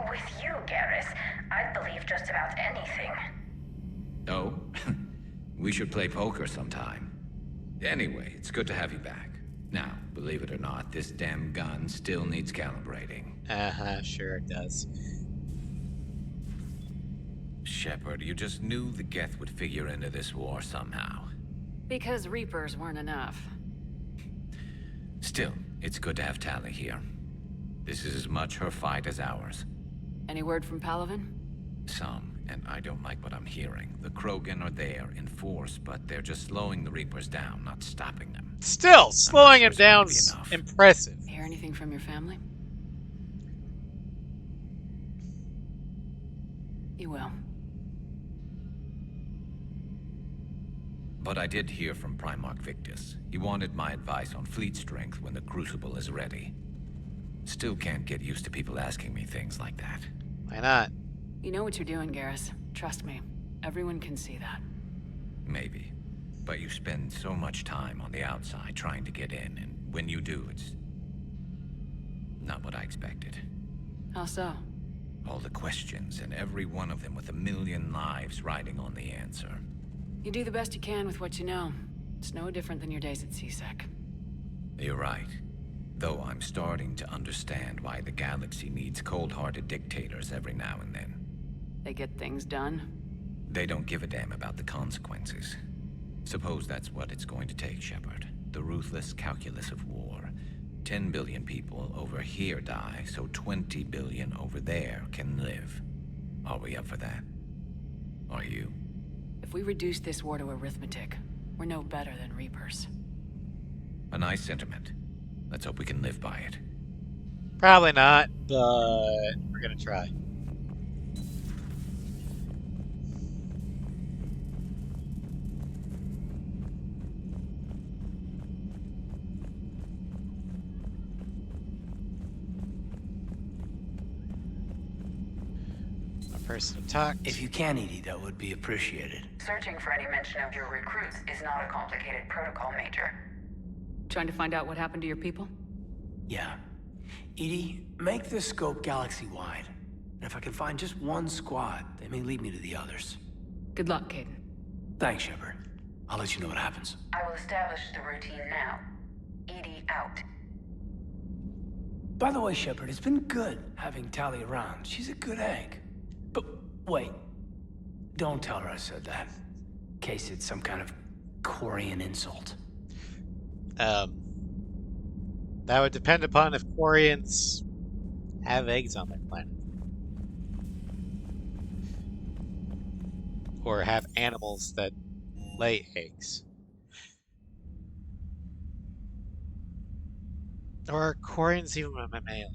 With you, Garrus, I'd believe just about anything. Oh? We should play poker sometime. Anyway, it's good to have you back. Now, believe it or not, this damn gun still needs calibrating. Sure it does. Shepard, you just knew the Geth would figure into this war somehow. Because Reapers weren't enough. Still, it's good to have Tally here. This is as much her fight as ours. Any word from Palaven? Some, and I don't like what I'm hearing. The Krogan are there in force, but they're just slowing the Reapers down, not stopping them. Still, slowing him down's impressive. Hear anything from your family? You will. But I did hear from Primarch Victus. He wanted my advice on fleet strength when the Crucible is ready. Still can't get used to people asking me things like that. Why not? You know what you're doing, Garrus. Trust me. Everyone can see that. Maybe. But you spend so much time on the outside trying to get in, and when you do, it's not what I expected. How so? All the questions, and every one of them with a million lives riding on the answer. You do the best you can with what you know. It's no different than your days at CSEC. You're right. Though I'm starting to understand why the galaxy needs cold-hearted dictators every now and then. They get things done? They don't give a damn about the consequences. Suppose that's what it's going to take, Shepard. The ruthless calculus of war. 10 billion people over here die, so 20 billion over there can live. Are we up for that? Are you? If we reduce this war to arithmetic, we're no better than Reapers. A nice sentiment. Let's hope we can live by it. Probably not, but we're gonna try. A person to talk. If you can, Edie, that would be appreciated. Searching for any mention of your recruits is not a complicated protocol, Major. Trying to find out what happened to your people? Yeah. Edie, make this scope galaxy-wide. And if I can find just one squad, they may lead me to the others. Good luck, Caden. Thanks, Shepard. I'll let you know what happens. I will establish the routine now. Edie out. By the way, Shepard, it's been good having Tally around. She's a good egg. But wait. Don't tell her I said that. In case it's some kind of Quarian insult. That would depend upon if Quarians have eggs on their planet. Or have animals that lay eggs. Or are Quarians even a mammalian?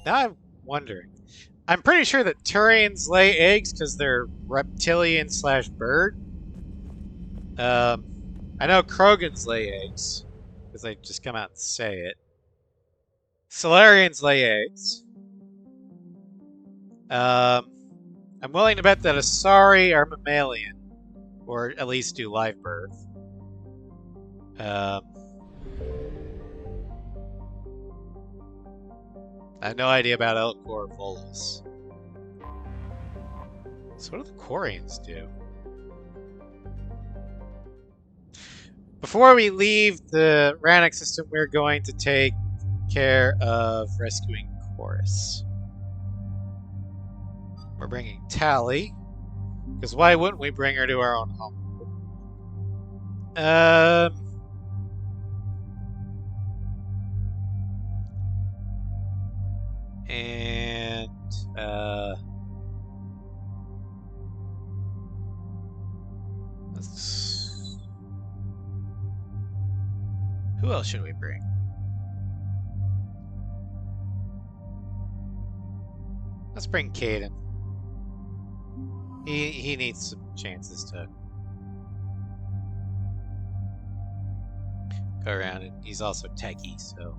Now I'm wondering. I'm pretty sure that Turians lay eggs because they're reptilian / bird. I know Krogans lay eggs because they just come out and say it. Solarians lay eggs. I'm willing to bet that Asari are mammalian, or at least do live birth. I have no idea about Elcor or Volus. So what do the Quarians do? Before we leave the Rannoch system, we're going to take care of rescuing Chorus. We're bringing Tally, because why wouldn't we bring her to our own home? Who else should we bring? Let's bring Caden. He needs some chances to go around, and he's also techie, so.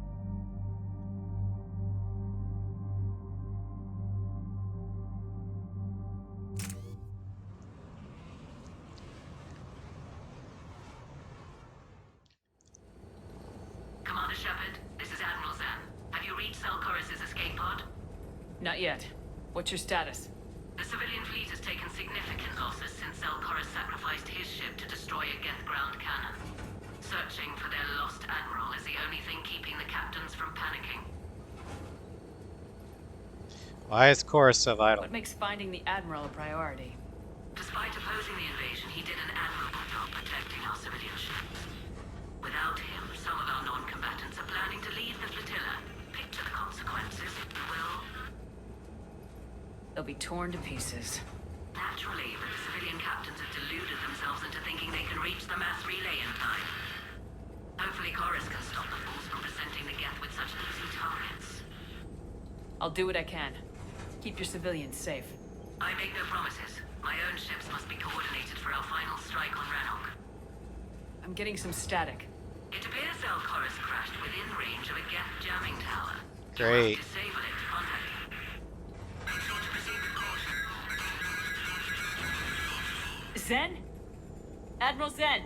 Commander Shepard, this is Admiral Zan. Have you reached Zelkorus' escape pod? Not yet. What's your status? The civilian fleet has taken significant losses since Zelkorus sacrificed his ship to destroy a Geth ground cannon. Searching for their lost admiral is the only thing keeping the captains from panicking. Why is Chorus so vital? What makes finding the admiral a priority? Despite opposing the invasion, he did an admirable job protecting our civilian ships. Without him, some of our non-combatants are planning to leave the flotilla. Picture the consequences, if you will. They'll be torn to pieces. Naturally, but the civilian captains have deluded themselves into thinking they can reach the mass relay in time. Hopefully Chorus can stop the fools from presenting the Geth with such easy targets. I'll do what I can. Keep your civilians safe. I make no promises. My own ships must be coordinated for our final strike on Rannoch. I'm getting some static. It appears Zelkorus crashed within range of a Geth jamming tower. Great. Disable it to contact you. Make sure to proceed with caution. Zen? Admiral Zen!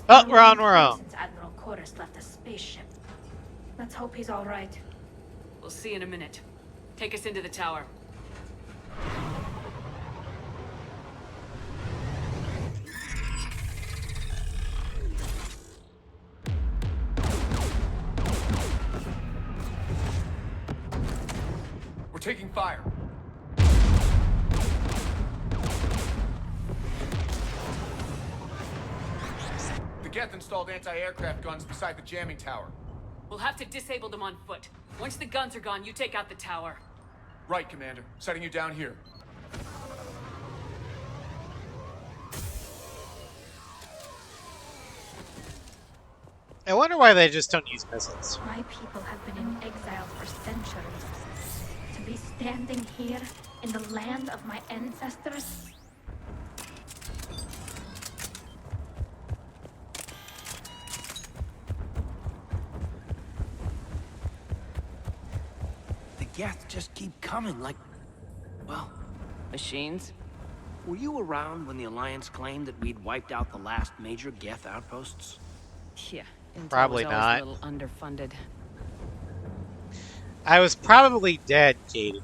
Oh, we're on. Since Admiral Chorus left the spaceship. Let's hope he's all right. We'll see in a minute. Take us into the tower. We're taking fire. The Geth installed anti-aircraft guns beside the jamming tower. We'll have to disable them on foot. Once the guns are gone, you take out the tower. Right, Commander. Setting you down here. I wonder why they just don't use missiles. My people have been in exile for centuries. To be standing here in the land of my ancestors? The Geth just keep coming like, well... Machines? Were you around when the Alliance claimed that we'd wiped out the last major Geth outposts? Yeah, Intel Probably was always not. a little underfunded. I was probably dead, Katie.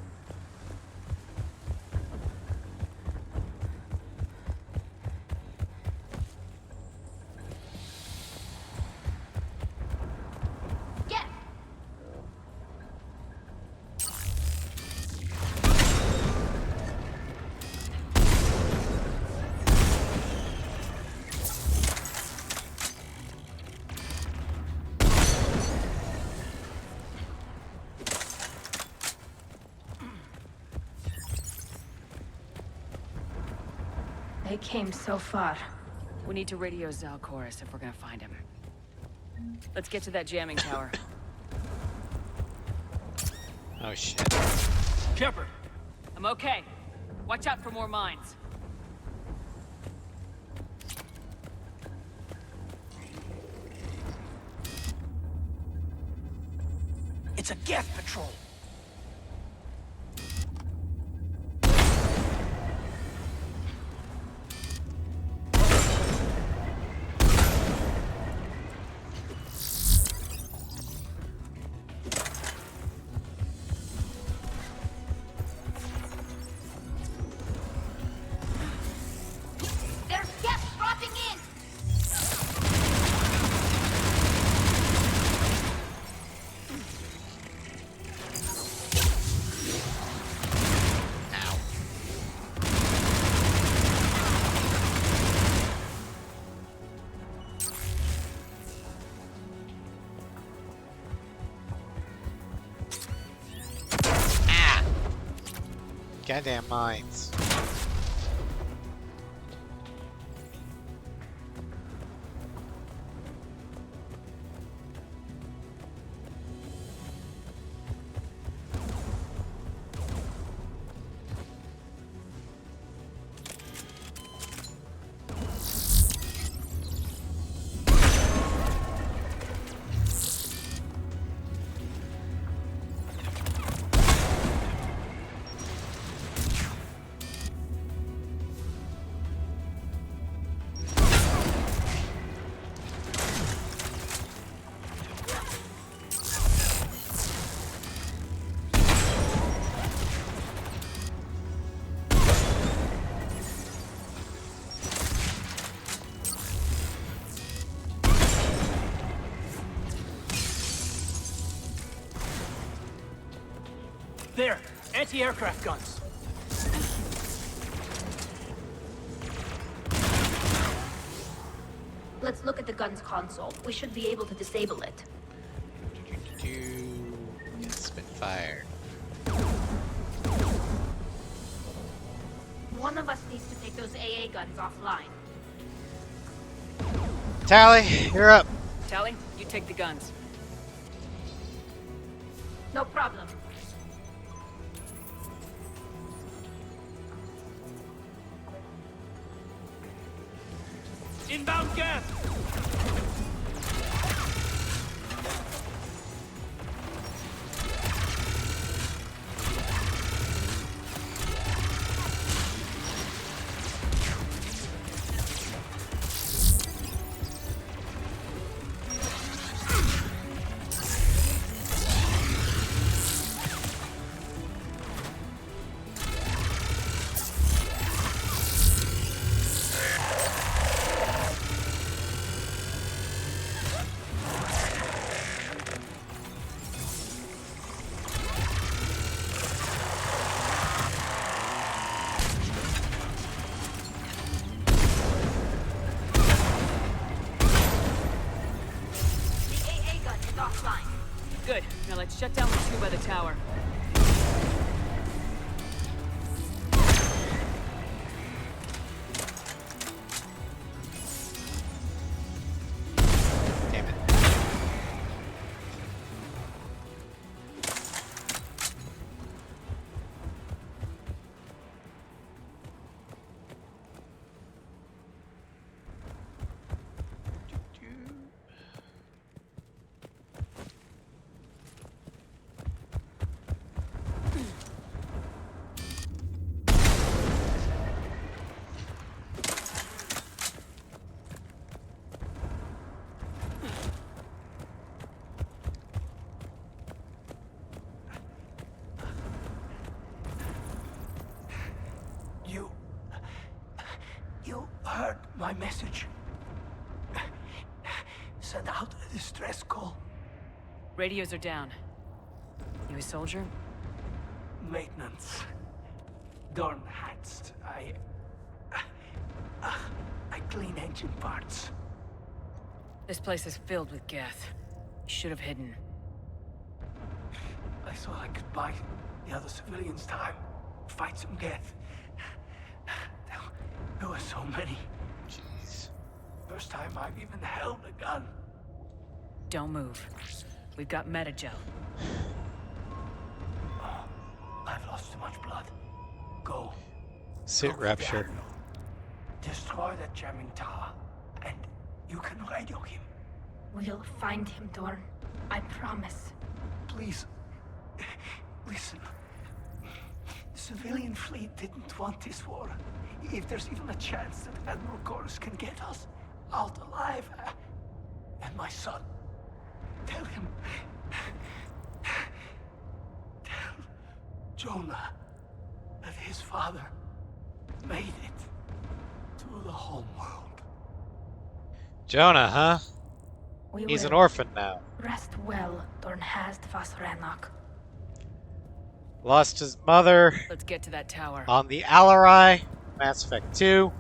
They came so far. We need to radio Zelkorus if we're gonna find him. Let's get to that jamming tower. Oh shit. Shepard! I'm okay. Watch out for more mines. It's a Geth patrol. There's Geth dropping in! Goddamn mines. There, anti-aircraft guns. Let's look at the gun's console. We should be able to disable it. It's been fired. One of us needs to take those AA guns offline. Tally, you're up. Tally, you take the guns. No problem. Inbound gas! Good. Now let's shut down the two by the tower. Damn it. You heard my message. Send out a distress call. Radios are down. You a soldier? Maintenance. Dorn Hatst. I clean engine parts. This place is filled with Geth. You should have hidden. I thought I could buy the other civilians time. Fight some Geth. There were so many. Jeez. First time I've even held a gun. Don't move. We've got Metagel. much blood. Go. Suit rupture. Destroy that jamming tower, and you can radio him. We'll find him, Dorn. I promise. Please, listen. The civilian fleet didn't want this war. If there's even a chance that Admiral Chorus can get us out alive, and my son, tell him. Tell Jonah that his father made it to the home world. Jonah, huh? We He's will. an orphan now. Rest well, Dornhast Vasranok. Lost his mother. Let's get to that tower. On the Alarai, Mass Effect 2.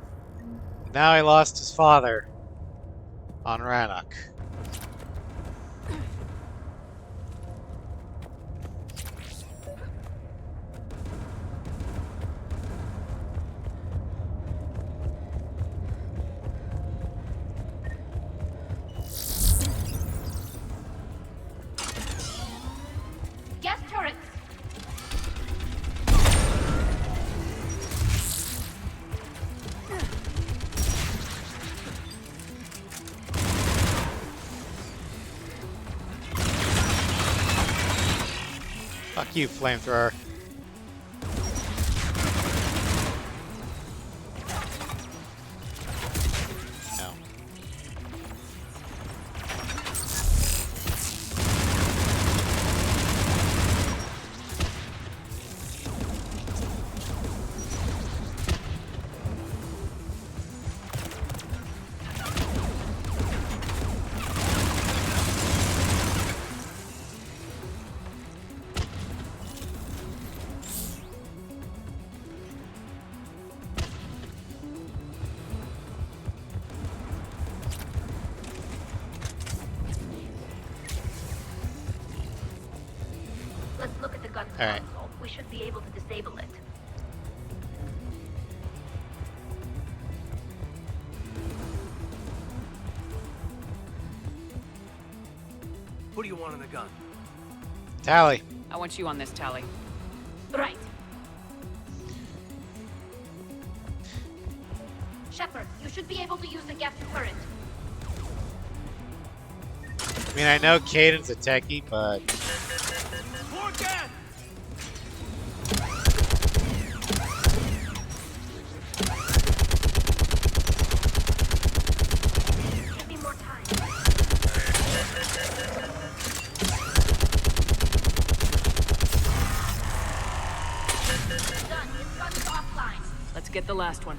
Now he lost his father on Rannoch. Gas turrets! Fuck you, flamethrower. No. Let's look at the gun All right. console. We should be able to disable it. What do you want in the gun? Tally. I want you on this, Tally. Right. Shepard, you should be able to use the gas turret. I mean, I know Caden's a techie, but... More gas! Give me more time. Done. This gun's offline. Let's get the last one.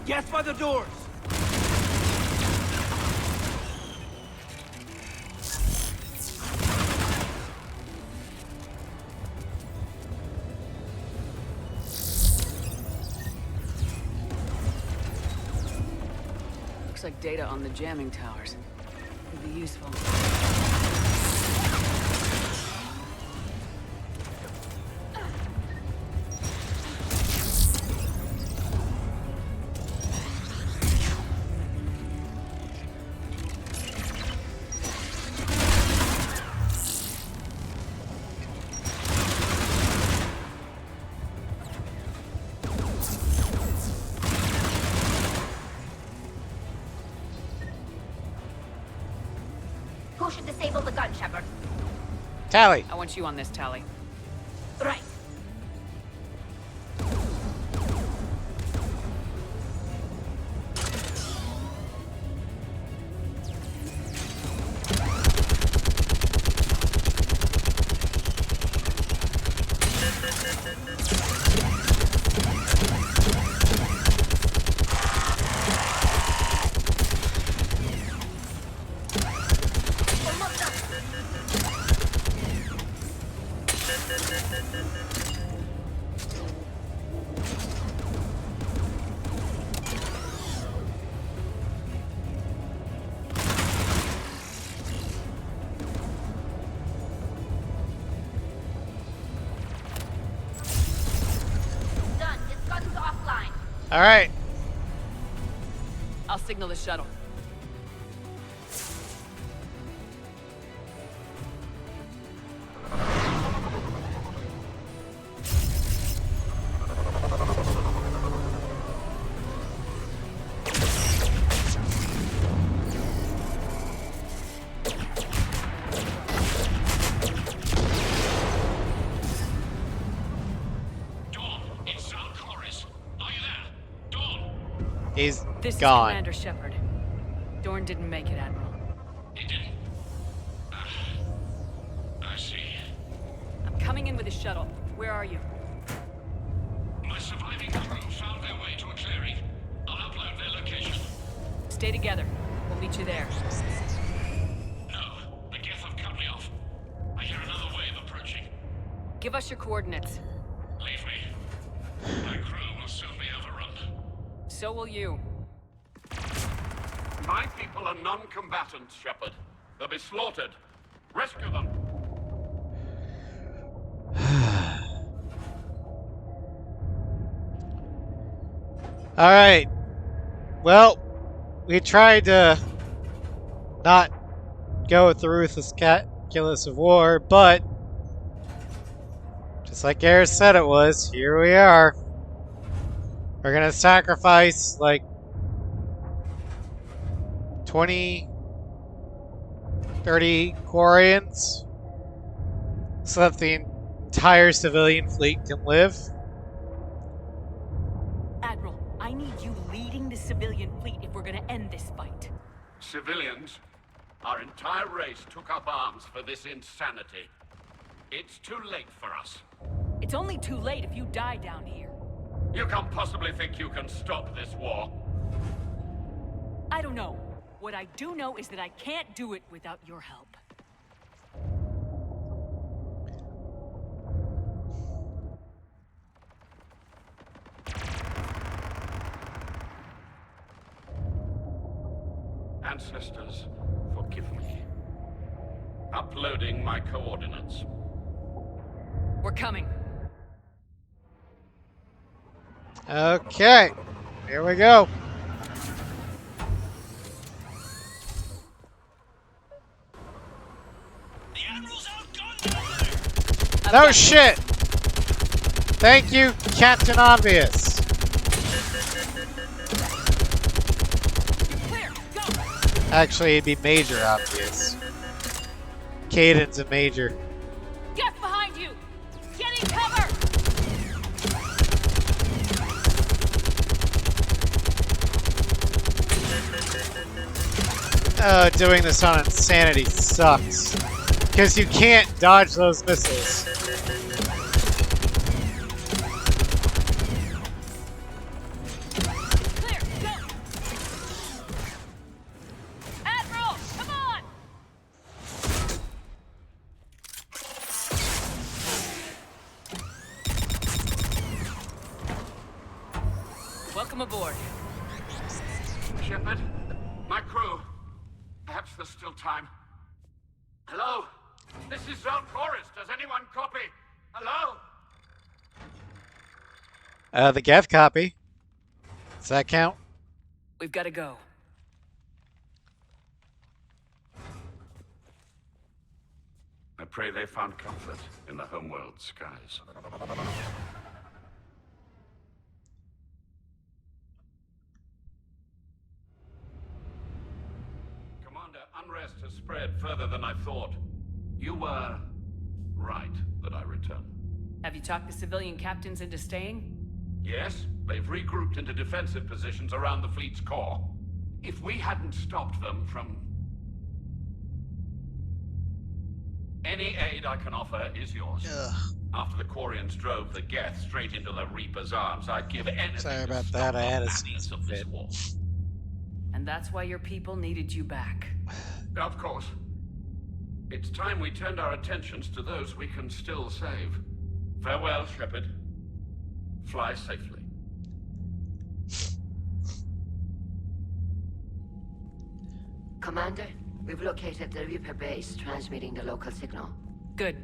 Gas by the doors! Looks like data on the jamming towers. Could be useful. Who should disable the gun, Shepard? Tally. I want you on this, Tally. Right. Done. This gun's offline. All right. I'll signal the shuttle. He's This gone. is Commander Shepard. Dorn didn't make it, Admiral. He didn't? I see. I'm coming in with a shuttle. Where are you? My surviving crew found their way to a clearing. I'll upload their location. Stay together. We'll meet you there. No, the Geth have cut me off. I hear another wave approaching. Give us your coordinates. Leave me. My crew will soon be overrun. So will you. My people are non-combatants, Shepard. They'll be slaughtered. Rescue them. All right. Well, we tried to not go with the ruthless calculus of war, but just like Garrett said it was, here we are. We're gonna sacrifice like 20, 30 Quarians so that the entire civilian fleet can live. Admiral, I need you leading the civilian fleet if we're gonna end this fight. Civilians, our entire race took up arms for this insanity. It's too late for us. It's only too late if you die down here. You can't possibly think you can stop this war. I don't know. What I do know is that I can't do it without your help. Ancestors, forgive me. Uploading my coordinates. We're coming. Okay, here we go. No shit! Thank you, Captain Obvious. Actually, it'd be Major Obvious. Caden's a Major. Get behind you! Getting cover! Doing this on Insanity sucks. Because you can't dodge those missiles. Clear, go! Admiral, come on! Welcome aboard. Shepard, my crew. Perhaps there's still time. Hello? This is Zone Forest. Does anyone copy? Hello? The Geth copy. Does that count? We've got to go. I pray they found comfort in the homeworld skies. Commander, unrest has spread further than I thought. You were right that I return. Have you talked the civilian captains into staying? Yes, they've regrouped into defensive positions around the fleet's core. If we hadn't stopped them from... Any aid I can offer is yours. After the Quarians drove the Geth straight into the Reaper's arms, I'd give anything Sorry about to that, stop I had a the sneeze madness of this war. And that's why your people needed you back. Of course. It's time we turned our attentions to those we can still save. Farewell, Shepard. Fly safely. Commander, we've located the Reaper base transmitting the local signal. Good.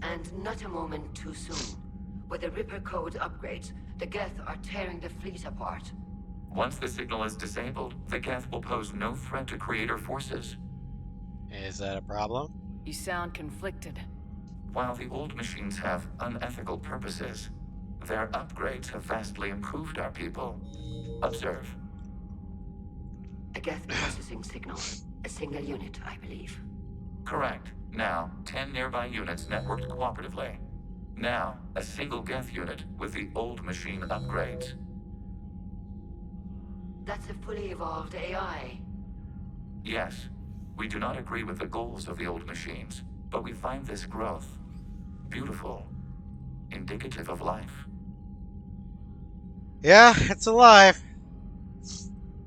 And not a moment too soon. With the Reaper code upgrades, the Geth are tearing the fleet apart. Once the signal is disabled, the Geth will pose no threat to Creator forces. Is that a problem? You sound conflicted. While the old machines have unethical purposes, their upgrades have vastly improved our people. Observe. A Geth processing signal. A single unit, I believe. Correct. Now, 10 nearby units networked cooperatively. Now, a single Geth unit with the old machine upgrades. That's a fully evolved AI. Yes, we do not agree with the goals of the old machines, but we find this growth beautiful, indicative of life. Yeah, it's alive.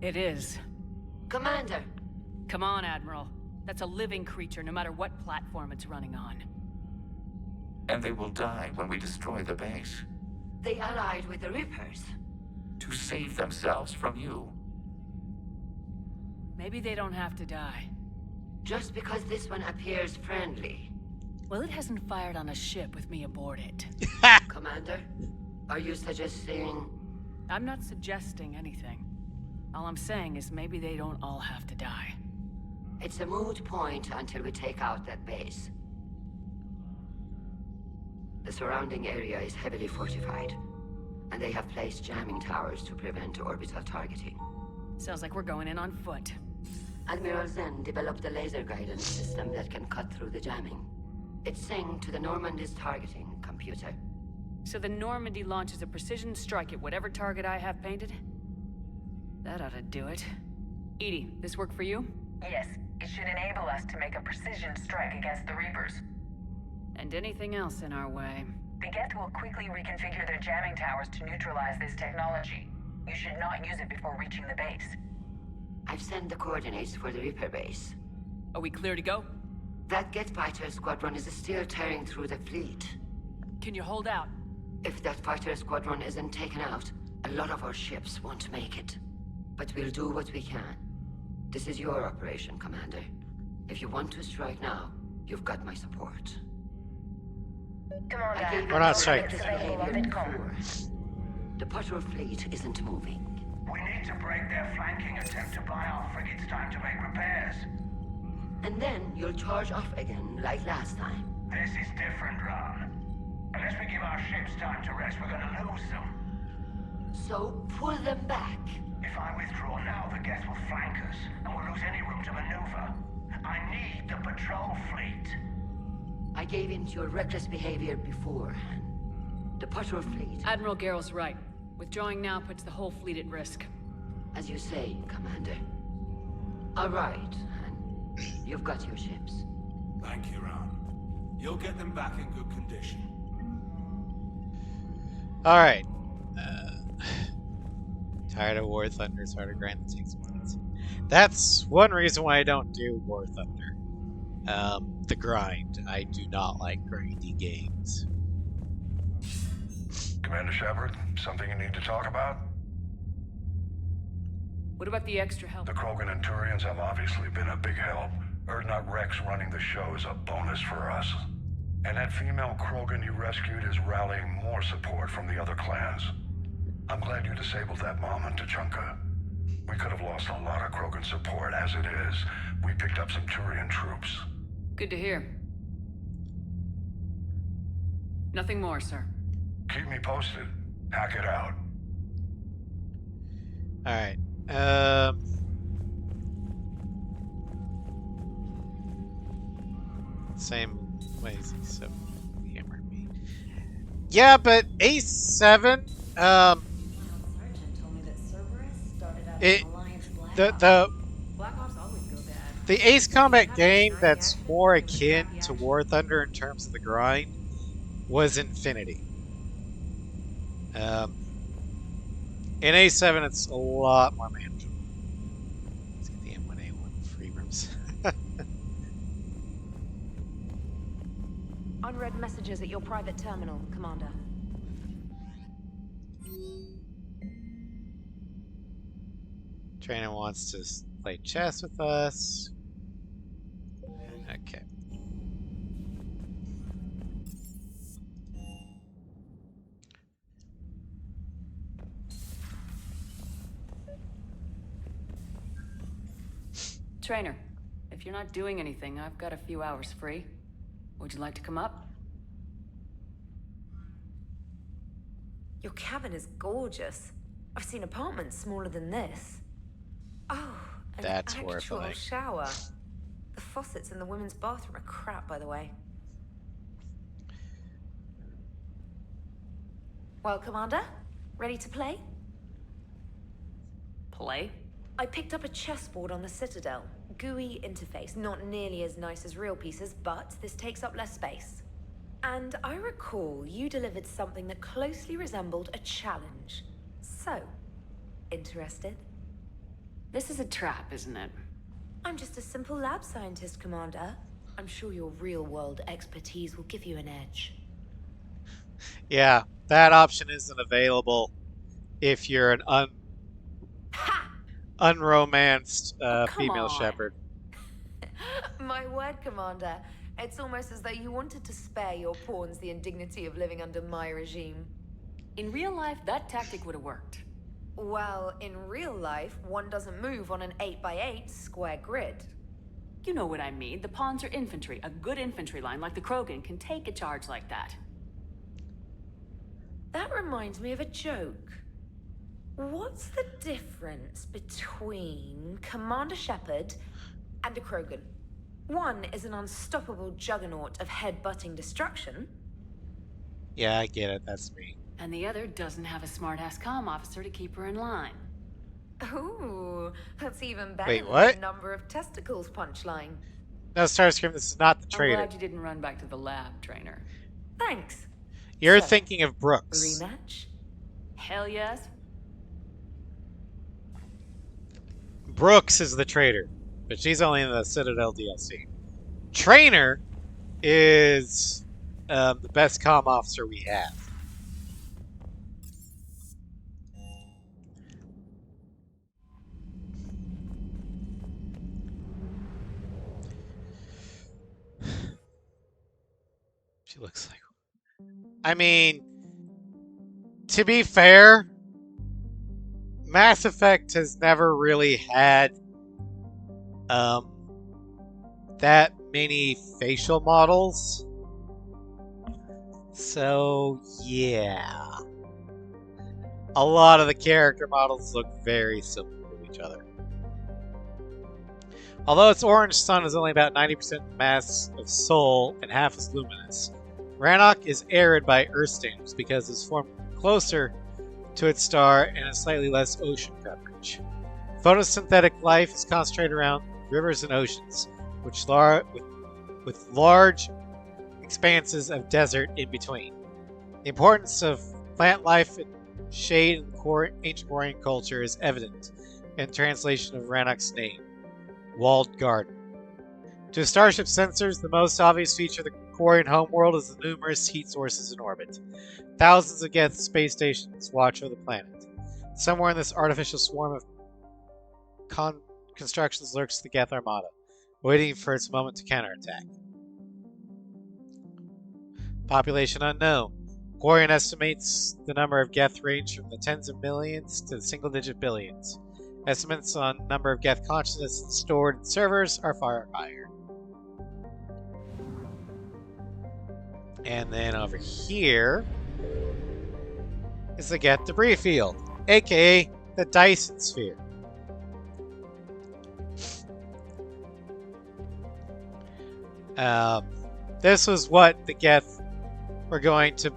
It is. Commander! Come on, Admiral. That's a living creature, no matter what platform it's running on. And they will die when we destroy the base. They allied with the Reapers. To save themselves from you. Maybe they don't have to die. Just because this one appears friendly. Well, it hasn't fired on a ship with me aboard it. Commander, are you suggesting... I'm not suggesting anything. All I'm saying is maybe they don't all have to die. It's a moot point until we take out that base. The surrounding area is heavily fortified, and they have placed jamming towers to prevent orbital targeting. Sounds like we're going in on foot. Admiral Zen developed a laser guidance system that can cut through the jamming. It's synced to the Normandy's targeting computer. So the Normandy launches a precision strike at whatever target I have painted? That ought to do it. Edie, this work for you? Yes, it should enable us to make a precision strike against the Reapers. And anything else in our way. The Geth will quickly reconfigure their jamming towers to neutralize this technology. You should not use it before reaching the base. I've sent the coordinates for the Reaper base. Are we clear to go? That Geth fighter squadron is still tearing through the fleet. Can you hold out? If that fighter squadron isn't taken out, a lot of our ships won't make it. But we'll do what we can. This is your operation, Commander. If you want to strike now, you've got my support. Commander, we're not striking. The patrol fleet isn't moving. We need to break their flanking attempt to buy our frigates time to make repairs. And then you'll charge off again, like last time. This is different, Ron. Unless we give our ships time to rest, we're gonna lose them. So, pull them back. If I withdraw now, the Geth will flank us, and we'll lose any room to maneuver. I need the patrol fleet. I gave in to your reckless behavior beforehand. The patrol fleet... Admiral Garrel's right. Withdrawing now puts the whole fleet at risk. As you say, Commander. All right, Han. You've got your ships. Thank you, Ron. You'll get them back in good condition. Alright. Tired of War Thunder, so hard to grind that takes minutes. That's one reason why I don't do War Thunder. The grind. I do not like grindy games. Commander Shepard, something you need to talk about? What about the extra help? The Krogan and Turians have obviously been a big help. Erdnot Rex running the show is a bonus for us. And that female Krogan you rescued is rallying more support from the other clans. I'm glad you disabled that bomb on Tachanka. We could have lost a lot of Krogan support. As it is, we picked up some Turian troops. Good to hear. Nothing more, sir. Keep me posted. Hack it out. Alright. Same ways he so hammered me. Yeah, but A7, the Ace Combat game that's more akin to War Thunder in terms of the grind was Infinity. In A7, it's a lot more manageable. Let's get the M1A1 free rooms. Unread messages at your private terminal, Commander. Trainer wants to play chess with us. Okay. Trainer, if you're not doing anything, I've got a few hours free. Would you like to come up? Your cabin is gorgeous. I've seen apartments smaller than this. Oh, an That's actual horrifying. shower. The faucets in the women's bathroom are crap, by the way. Well, Commander, ready to play? play? I picked up a chessboard on the Citadel. GUI interface, not nearly as nice as real pieces, but this takes up less space. And I recall you delivered something that closely resembled a challenge. So, interested? This is a trap, isn't it? I'm just a simple lab scientist, Commander. I'm sure your real-world expertise will give you an edge. Yeah, that option isn't available if you're an unromanced female on. Shepard. My word, Commander. It's almost as though you wanted to spare your pawns the indignity of living under my regime. In real life, that tactic would have worked. Well, in real life, one doesn't move on an 8x8 square grid. You know what I mean. The pawns are infantry. A good infantry line like the Krogan can take a charge like that. That reminds me of a joke. What's the difference between Commander Shepard and a Krogan? One is an unstoppable juggernaut of head-butting destruction. Yeah, I get it. That's me. And the other doesn't have a smart-ass comm officer to keep her in line. Ooh, that's even better Wait, than what? the number of testicles punchline. No, Starscream, this is not the I'm traitor. glad you didn't run back to the lab, trainer. Thanks. You're thinking of Brooks. Rematch? Hell yes. Brooks is the traitor, but she's only in the Citadel DLC. Trainer is the best comm officer we have. She looks like... I mean, to be fair, Mass Effect has never really had that many facial models. So, yeah. A lot of the character models look very similar to each other. Although its orange sun is only about 90% mass of Sol and half as luminous, Rannoch is arid by Earth standards because it's formed closer to its star and has slightly less ocean coverage. Photosynthetic life is concentrated around rivers and oceans, with large expanses of desert in between. The importance of plant life and shade in ancient Quarian culture is evident in translation of Rannoch's name, Walled Garden. To starship sensors, the most obvious feature of the Quarian homeworld is the numerous heat sources in orbit. Thousands of Geth space stations watch over the planet. Somewhere in this artificial swarm of constructions lurks the Geth Armada, waiting for its moment to counterattack. Population unknown. Quarian estimates the number of Geth range from the tens of millions to the single-digit billions. Estimates on number of Geth consciousness stored in servers are far higher. And then over here is the Geth debris field, aka the Dyson sphere. This was what the Geth were going to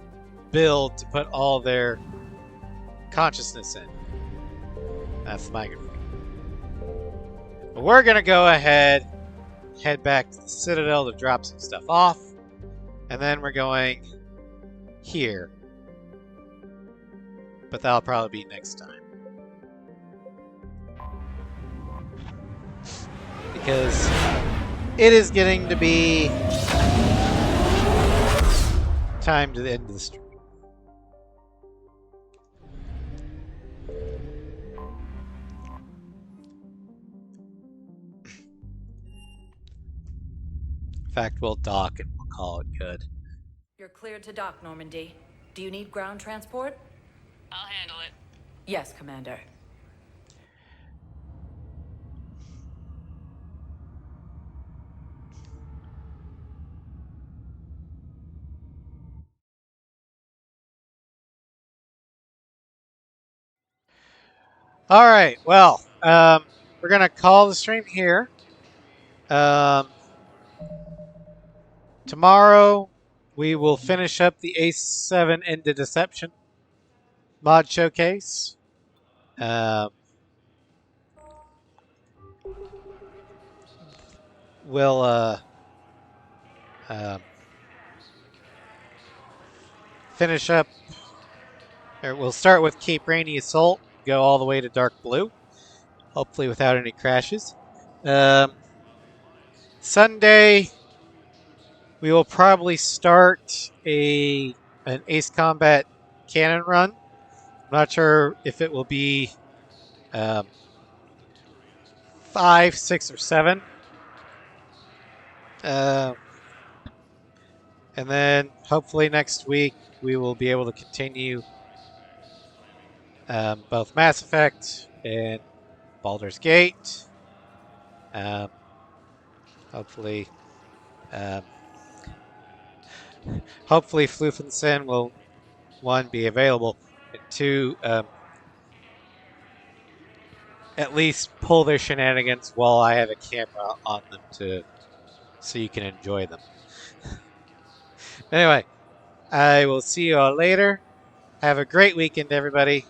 build to put all their consciousness in. That's the microphone. But we're going to go ahead, head back to the Citadel to drop some stuff off. And then we're going here. But that'll probably be next time. Because it is getting to be time to the end of the stream. In fact, we'll dock and we'll call it good. You're cleared to dock, Normandy. Do you need ground transport? I'll handle it. Yes, Commander. All right. Well, we're gonna call the stream here. Tomorrow we will finish up the A7 Into Deception mod showcase. we'll finish up, or we'll start with Cape Rainy Assault, go all the way to Dark Blue, hopefully without any crashes. Sunday, we will probably start an Ace Combat cannon run. I'm not sure if it will be 5, 6, or 7. And then hopefully next week we will be able to continue both Mass Effect and Baldur's Gate. Hopefully, hopefully Floofensen will, 1, be available, and 2, at least pull their shenanigans while I have a camera on them so you can enjoy them. Anyway, I will see you all later. Have a great weekend, everybody.